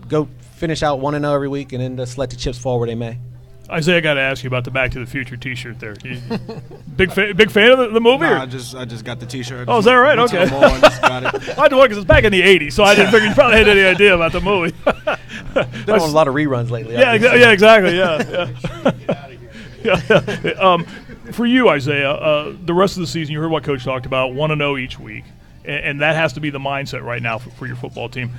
go finish out 1-0 every week, and then just let the chips fall where they may. Isaiah, I got to ask you about the Back to the Future T-shirt there. Big fan of the movie? No, I just got the T-shirt. Oh, is that right? Okay. I just got it. I had to look because it's back in the 80s, so I didn't figure you probably had any idea about the movie. Been on a lot of reruns lately. Yeah, exactly. Yeah. For you, Isaiah, the rest of the season, you heard what Coach talked about, 1-0 each week, and that has to be the mindset right now for your football team.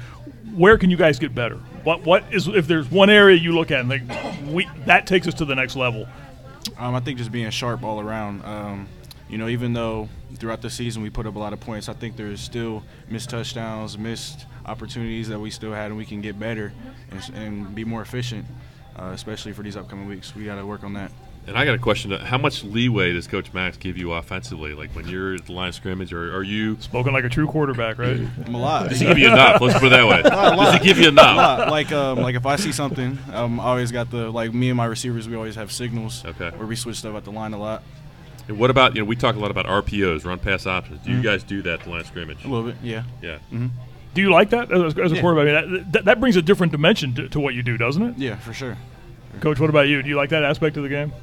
where can you guys get better? What is, if there's one area you look at and think that takes us to the next level? I think just being sharp all around. Even though throughout the season we put up a lot of points, I think there's still missed touchdowns, missed opportunities that we still had, and we can get better and be more efficient, especially for these upcoming weeks. We got to work on that. And I got a question. How much leeway does Coach Max give you offensively? Like when you're at the line of scrimmage, or are you – spoken like a true quarterback, right? A lot. Does he give you enough? Let's put it that way. Does he give you enough? A lot. Like if I see something, I always got me and my receivers, we always have signals where we switch stuff at the line a lot. And what about, we talk a lot about RPOs, run pass options. Do you guys do that at the line of scrimmage? A little bit, yeah. Yeah. Mm-hmm. Do you like that as a quarterback? I mean, that brings a different dimension to what you do, doesn't it? Yeah, for sure. Coach, what about you? Do you like that aspect of the game?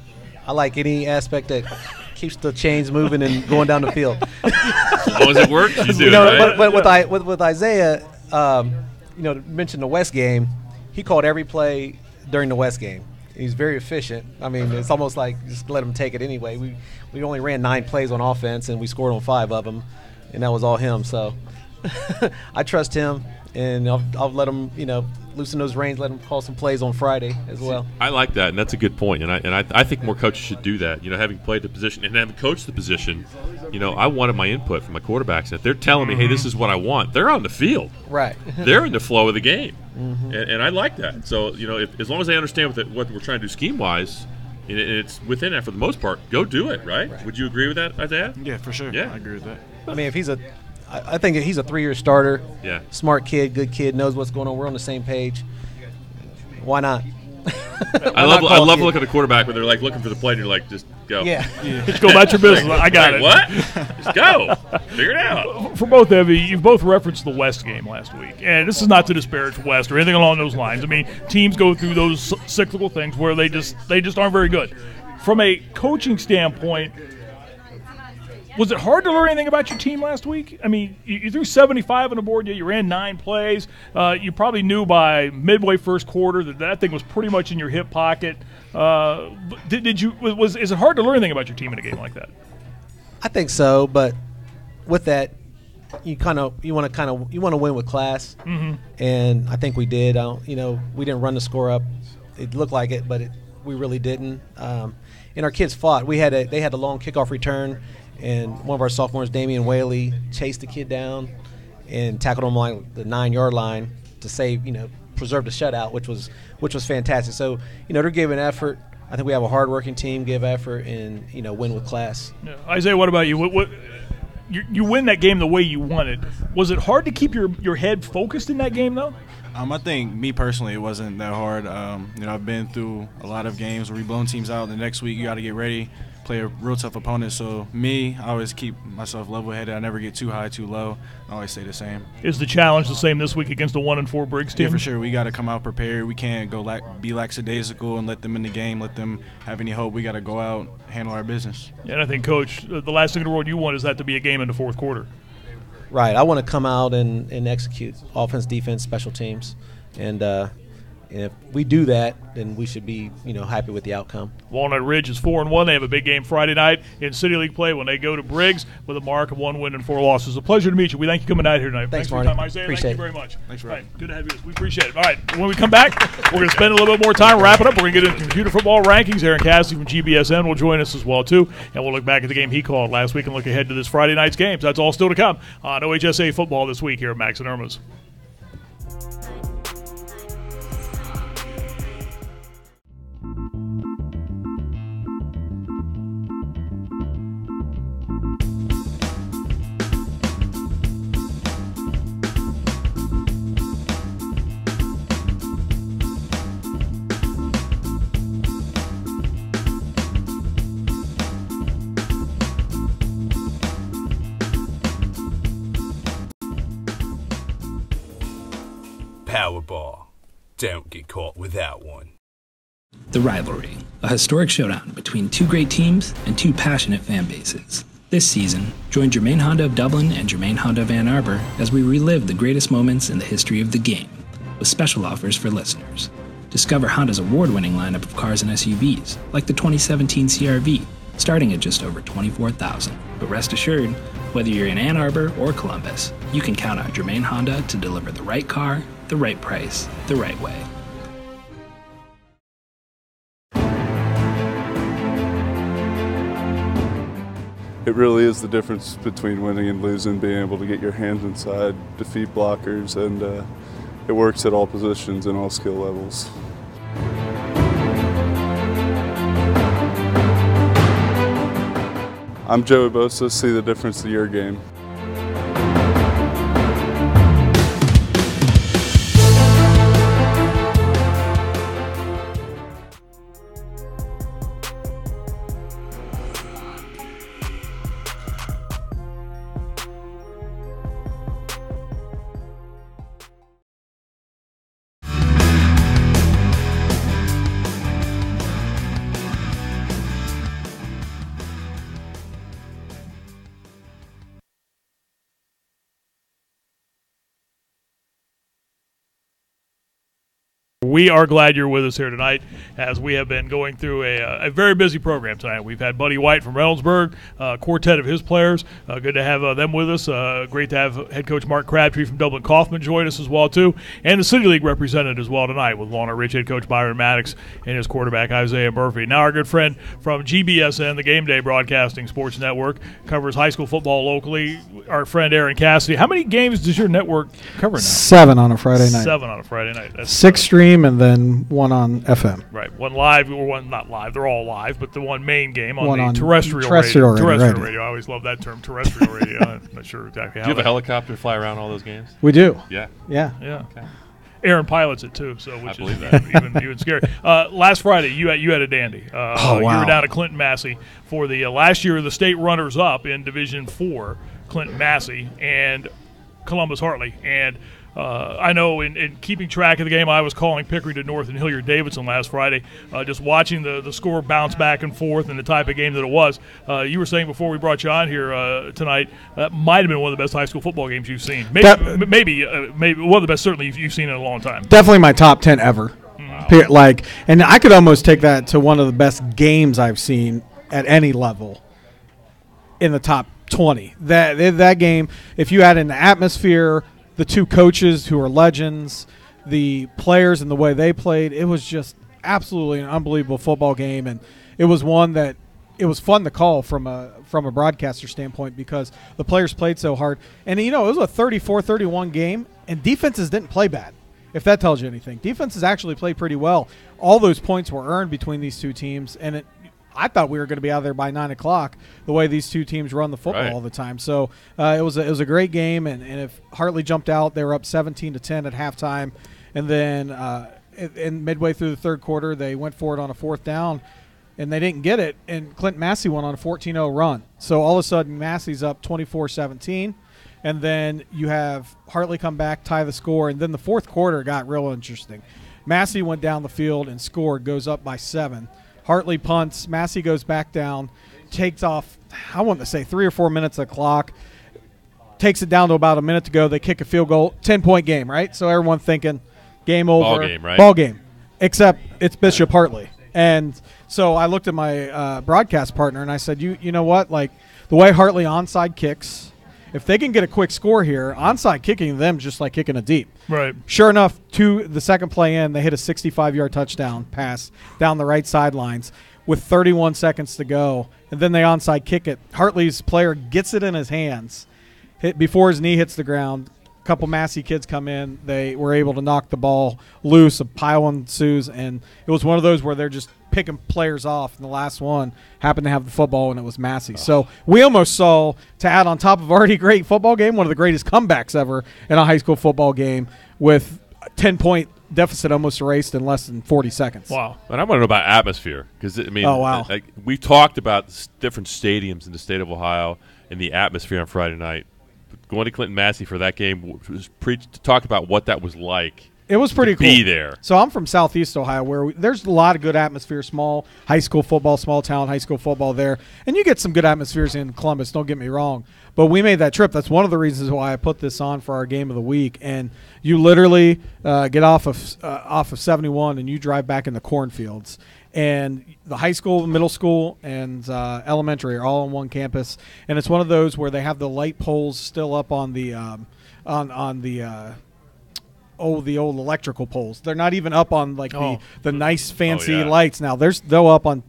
I like any aspect that keeps the chains moving and going down the field. As long as it works, you do, right? But with Isaiah, mentioned the West game, he called every play during the West game. He's very efficient. I mean, it's almost like just let him take it anyway. We only ran 9 plays on offense, and we scored on 5 of them, and that was all him. So I trust him, and I'll let him, loosen those reins, let him call some plays on Friday as well. I like that, and that's a good point. And I think more coaches should do that. Having played the position and having coached the position, I wanted my input from my quarterbacks. If they're telling me, hey, this is what I want, they're on the field. Right. They're in the flow of the game. Mm-hmm. And I like that. So, as long as they understand what we're trying to do scheme-wise, and it's within that for the most part, go do it, right? Would you agree with that, Isaiah? Yeah, for sure. Yeah. I agree with that. I mean, I think he's a 3-year starter. Yeah. Smart kid, good kid, knows what's going on. We're on the same page. Why not? I love looking at a quarterback when they're like looking for the play and you're like, just go. Yeah. Just go about your business. I got it. What? Just go. Figure it out. For both of you, you've both referenced the West game last week. And this is not to disparage West or anything along those lines. I mean, teams go through those cyclical things where they just aren't very good. From a coaching standpoint, was it hard to learn anything about your team last week? I mean, you threw 75 on the board, yet you ran 9 plays. You probably knew by midway first quarter that thing was pretty much in your hip pocket. Is it hard to learn anything about your team in a game like that? I think so, but with that, you want to win with class, and I think we did. We didn't run the score up. It looked like it, but we really didn't. And our kids fought. They had a long kickoff return. And one of our sophomores, Damian Whaley, chased the kid down and tackled him along the 9-yard line to save, preserve the shutout, which was fantastic. So, they're giving effort. I think we have a hardworking team, give effort, and win with class. Yeah. Isaiah, what about you? You win that game the way you wanted. Was it hard to keep your head focused in that game, though? I think me personally, it wasn't that hard. I've been through a lot of games where we've blown teams out. The next week, you got to get ready, play a real tough opponent. So I always keep myself level-headed. I never get too high, too low. I always stay the same. Is the challenge the same this week against a 1-4 Briggs team? Yeah, for sure. We got to come out prepared. We can't go be lackadaisical and let them in the game, let them have any hope. We got to go out, handle our business. Yeah, and I think, Coach, the last thing in the world you want is that to be a game in the fourth quarter. Right. I want to come out and execute offense, defense, special teams. And if we do that, then we should be, happy with the outcome. Walnut Ridge is 4-1. They have a big game Friday night in City League play when they go to Briggs with a mark of 1 win and 4 losses. A pleasure to meet you. We thank you for coming out here tonight. Thanks for your Marty. time, Isaiah. Appreciate thank you it. very much. Thanks, All Marty. right, good to have you. We appreciate it. All right, when we come back, we're going to spend a little bit more time wrapping up. We're going to get into computer football rankings. Aaron Cassidy from GBSN will join us as well, too. And we'll look back at the game he called last week and look ahead to this Friday night's games. That's all still to come on OHSAA football this week here at Max and Irma's. Powerball. Don't get caught without one. The Rivalry, a historic showdown between 2 great teams and 2 passionate fan bases. This season, join Germain Honda of Dublin and Germain Honda of Ann Arbor as we relive the greatest moments in the history of the game, with special offers for listeners. Discover Honda's award-winning lineup of cars and SUVs, like the 2017 CR-V, starting at just over $24,000. But rest assured, whether you're in Ann Arbor or Columbus, you can count on Germain Honda to deliver the right car the right price, the right way. It really is the difference between winning and losing, being able to get your hands inside, defeat blockers, and it works at all positions and all skill levels. I'm Joey Bosa. See the difference to your game. We are glad you're with us here tonight as we have been going through a very busy program tonight. We've had Buddy White from Reynoldsburg, quartet of his players. Good to have them with us. Great to have head coach Mark Crabtree from Dublin Kaufman join us as well, too. And the City League represented as well tonight with Walnut Ridge head coach Byron Maddox and his quarterback Isaiah Murphy. Now our good friend from GBSN, the Game Day Broadcasting Sports Network, covers high school football locally. Our friend Aaron Cassidy. How many games does your network cover now? 7 on a Friday night. 7 on a Friday night. That's 6 stream and then 1 on FM. Right, 1 live or 1 not live. They're all live, but the 1 main game on 1 the on terrestrial radio. Terrestrial radio. I always love that term, terrestrial radio. I'm not sure exactly how. Do you have a helicopter fly around all those games? We do. Yeah. Yeah. Yeah. Okay. Aaron pilots it too, so which I believe is that. even scary. Last Friday, you had a dandy. Oh, wow. You were down at Clinton Massey for the last year the state runners-up in Division 4, Clinton Massey and Columbus Hartley. And I know in keeping track of the game, I was calling Pickering to North and Hilliard Davidson last Friday, just watching the score bounce back and forth and the type of game that it was. You were saying before we brought you on here tonight, that might have been one of the best high school football games you've seen. Maybe one of the best certainly you've seen in a long time. Definitely my top 10 ever. Like, and I could almost take that to one of the best games I've seen at any level in the top 20. That game, if you add in the atmosphere, the 2 coaches who are legends, the players and the way they played, it was just absolutely an unbelievable football game. And it was one that it was fun to call from a broadcaster standpoint because the players played so hard. And, it was a 34-31 game, and defenses didn't play bad, if that tells you anything. Defenses actually played pretty well. All those points were earned between these 2 teams, and I thought we were going to be out of there by 9 o'clock, the way these 2 teams run the football all the time. So it was a great game, and if Hartley jumped out, they were up 17-10 at halftime, and then in midway through the third quarter, they went for it on a 4th down, and they didn't get it, and Clinton Massey went on a 14-0 run. So all of a sudden, Massey's up 24-17, and then you have Hartley come back, tie the score, and then the fourth quarter got real interesting. Massey went down the field and scored, goes up by 7. Hartley punts. Massey goes back down, takes off, I want to say 3 or 4 minutes of the clock, takes it down to about a minute to go. They kick a field goal, 10-point game, right? So everyone thinking game over. Ball game, right? Ball game, except it's Bishop Hartley. And so I looked at my broadcast partner and I said, you know what? Like the way Hartley onside kicks, if they can get a quick score here, onside kicking them just like kicking a deep. Right. Sure enough, the second play in, they hit a 65-yard touchdown pass down the right sidelines with 31 seconds to go, and then they onside kick it. Hartley's player gets it in his hands before his knee hits the ground. A couple Massey kids come in. They were able to knock the ball loose. A pile ensues, and it was one of those where they're just picking players off, and the last one happened to have the football, and it was Massey. Oh. So we almost saw, to add on top of already great football game, one of the greatest comebacks ever in a high school football game with a 10-point deficit almost erased in less than 40 seconds. Wow. And I want to know about atmosphere because, oh, wow. We talked about different stadiums in the state of Ohio and the atmosphere on Friday night. Going to Clinton Massey for that game was to talk about what that was like. It was pretty cool. Be there. So I'm from Southeast Ohio, where there's a lot of good atmosphere, small high school football, small town high school football there. And you get some good atmospheres in Columbus, don't get me wrong. But we made that trip. That's one of the reasons why I put this on for our game of the week. And you literally get off of 71 and you drive back in the cornfields. And the high school, middle school, and elementary are all on one campus. And it's one of those where they have the light poles still up on the the old electrical poles. They're not even up on like the nice fancy yeah. lights now. They're up on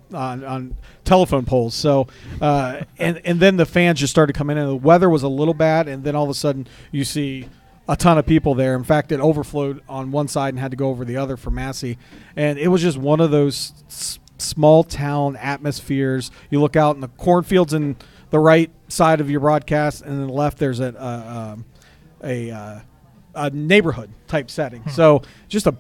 telephone poles. So and then the fans just started coming in. The weather was a little bad, and then all of a sudden you see a ton of people there. In fact, it overflowed on one side and had to go over the other for Massey. And it was just one of those small town atmospheres. You look out in the cornfields in the right side of your broadcast, and then the left there's a neighborhood type setting. So just a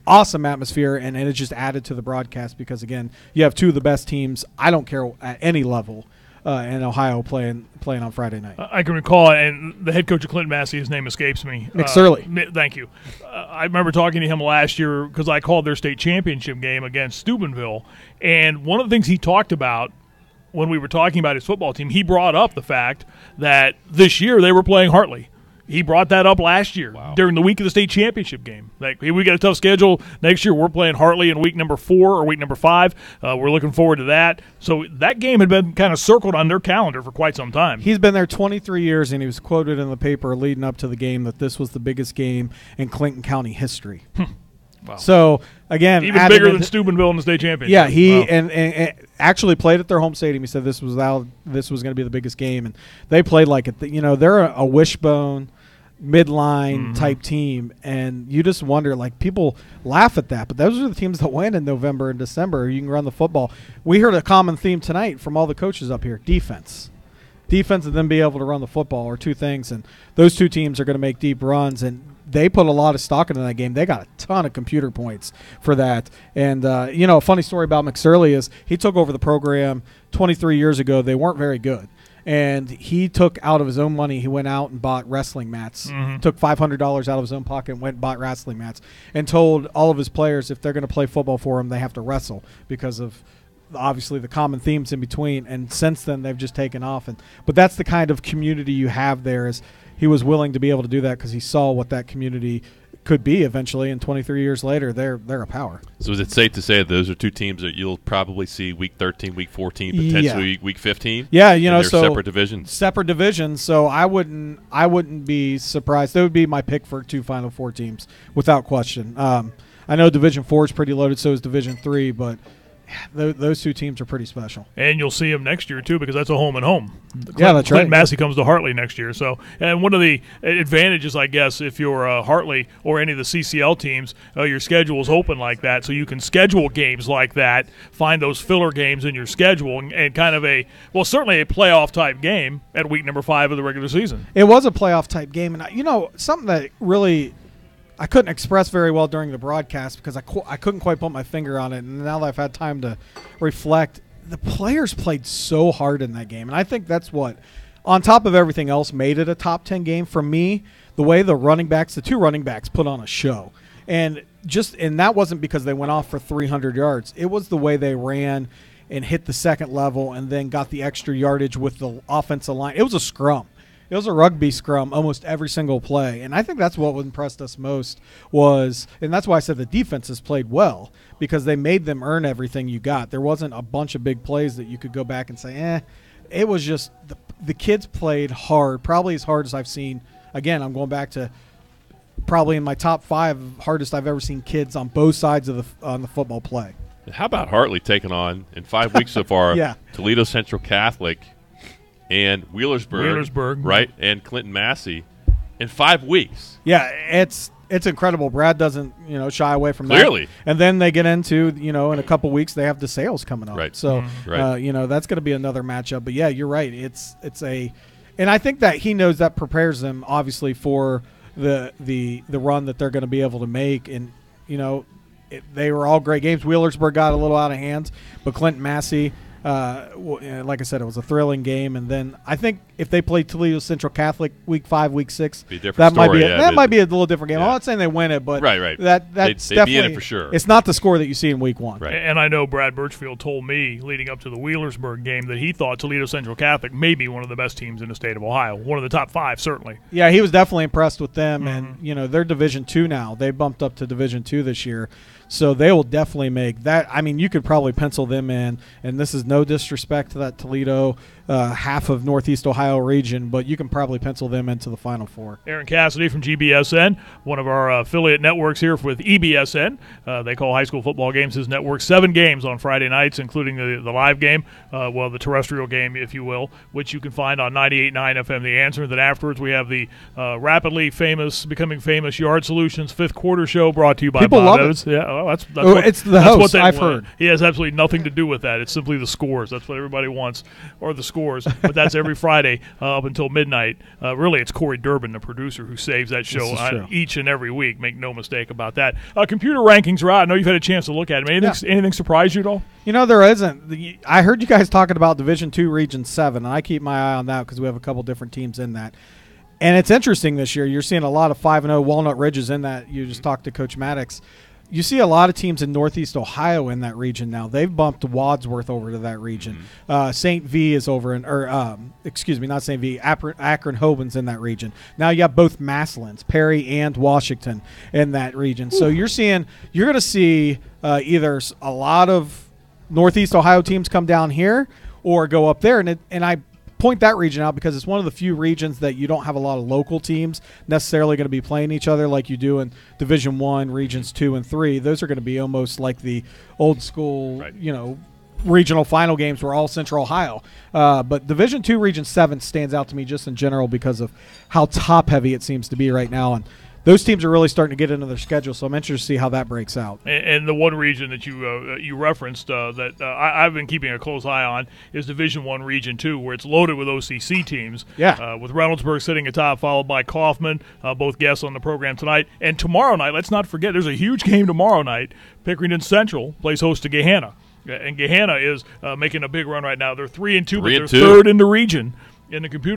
awesome atmosphere, and it just added to the broadcast because, again, you have two of the best teams, I don't care at any level, in Ohio playing on Friday night. I can recall, and the head coach of Clinton Massey, his name escapes me. McSorley. Thank you. I remember talking to him last year because I called their state championship game against Steubenville, and one of the things he talked about when we were talking about his football team, he brought up the fact that this year they were playing Hartley. He brought that up last year during the week of the state championship game. Like, hey, we got a tough schedule next year. We're playing Hartley in week number 4 or week number 5. We're looking forward to that. So that game had been kind of circled on their calendar for quite some time. He's been there 23 years, and he was quoted in the paper leading up to the game that this was the biggest game in Clinton County history. Wow. So, again, even bigger than Steubenville in the state championship. Yeah, he and actually played at their home stadium. He said this was going to be the biggest game, and they played like it. They're a wishbone midline type team, and you just wonder, like, people laugh at that, but those are the teams that win in November and December. You can run the football. We heard a common theme tonight from all the coaches up here: defense and then be able to run the football are two things, and those two teams are going to make deep runs, and they put a lot of stock into that game. They got a ton of computer points for that. And a funny story about McSorley is he took over the program 23 years ago. They weren't very good. And he took out of his own money, he went out and bought wrestling mats, took $500 out of his own pocket and went and bought wrestling mats, and told all of his players if they're going to play football for him, they have to wrestle because of obviously the common themes in between. And since then, they've just taken off. But that's the kind of community you have there. Is he was willing to be able to do that because he saw what that community could be eventually, and 23 years later, they're a power. So is it safe to say that those are two teams that you'll probably see week 13, week 14, potentially week 15? Yeah, so separate divisions. Separate divisions. So I wouldn't be surprised. That would be my pick for 2 Final Four teams without question. I know Division 4 is pretty loaded, so is Division 3, but those two teams are pretty special. And you'll see them next year, too, because that's a home and home. Yeah, that's right. Clinton Massey comes to Hartley next year. So, and one of the advantages, I guess, if you're Hartley or any of the CCL teams, your schedule is open like that, so you can schedule games like that, find those filler games in your schedule, and kind of certainly a playoff-type game at week number 5 of the regular season. It was a playoff-type game, and, something that really – I couldn't express very well during the broadcast because I couldn't quite put my finger on it. And now that I've had time to reflect, the players played so hard in that game. And I think that's what, on top of everything else, made it a top 10 game. For me, the way the 2 running backs put on a show. And that wasn't because they went off for 300 yards. It was the way they ran and hit the second level and then got the extra yardage with the offensive line. It was a scrum. It was a rugby scrum almost every single play. And I think that's what impressed us most and that's why I said the defenses played well, because they made them earn everything you got. There wasn't a bunch of big plays that you could go back and say, It was just the kids played hard, probably as hard as I've seen. Again, I'm going back to probably in my top 5 hardest I've ever seen kids on both sides of the football play. How about Hartley taking on, in 5 weeks so far, Toledo Central Catholic and Wheelersburg, right, and Clinton Massey in 5 weeks. Yeah, it's incredible. Brad doesn't shy away from Clearly. that. And then they get into in a couple weeks they have DeSales coming up. Right. So that's going to be another matchup. But yeah, you're right. And I think that he knows that prepares them obviously for the run that they're going to be able to make. And they were all great games. Wheelersburg got a little out of hand, but Clinton Massey. Like I said, it was a thrilling game, and then I think if they play Toledo Central Catholic week 5, week 6, that might be a little different game. I'm not saying they win it, but that's definitely be in it for sure. It's not the score that you see in week 1. Right. And I know Brad Birchfield told me leading up to the Wheelersburg game that he thought Toledo Central Catholic may be one of the best teams in the state of Ohio, one of the top 5 certainly. Yeah, he was definitely impressed with them, and they're Division 2 now. They bumped up to Division 2 this year. So they will definitely make that. I mean, you could probably pencil them in, and this is no disrespect to that Toledo, half of Northeast Ohio region, but you can probably pencil them into the Final Four. Aaron Cassidy from GBSN, one of our affiliate networks here with EBSN. They call high school football games his network. 7 games on Friday nights, including the live game, the terrestrial game, if you will, which you can find on 98.9 FM The Answer. And then afterwards we have the becoming famous Yard Solutions 5th Quarter Show brought to you by People Bob love Evans. it. Yeah, it's the host, I've heard. He has absolutely nothing to do with that. It's simply the scores. That's what everybody wants, or the scores. But that's every Friday up until midnight. Really, it's Corey Durbin, the producer, who saves that show each and every week. Make no mistake about that. Computer rankings are out. I know you've had a chance to look at them. Anything surprise you at all? There isn't. I heard you guys talking about Division II Region 7, and I keep my eye on that because we have a couple different teams in that. And it's interesting this year. You're seeing a lot of 5-0 Walnut Ridges in that. You just talked to Coach Maddox. You see a lot of teams in Northeast Ohio in that region now. They've bumped Wadsworth over to that region. St. V is over not St. V, Akron Hoban's in that region. Now you have both Massillons, Perry and Washington in that region. So you're going to see either a lot of Northeast Ohio teams come down here or go up there. And I point that region out because it's one of the few regions that you don't have a lot of local teams necessarily going to be playing each other like you do in Division I, Regions 2 and 3. Those are going to be almost like the old school, regional final games were all Central Ohio. But Division II Region 7 stands out to me just in general because of how top-heavy it seems to be right now. And those teams are really starting to get into their schedule, so I'm interested to see how that breaks out. And the one region that you referenced that I've been keeping a close eye on is Division I Region 2, where it's loaded with OCC teams. Yeah. With Reynoldsburg sitting atop, followed by Kaufman, both guests on the program tonight. And tomorrow night, let's not forget, there's a huge game tomorrow night. Pickerington Central plays host to Gahanna. And Gahanna is making a big run right now. They're 3-2, but they're third in the region in the computer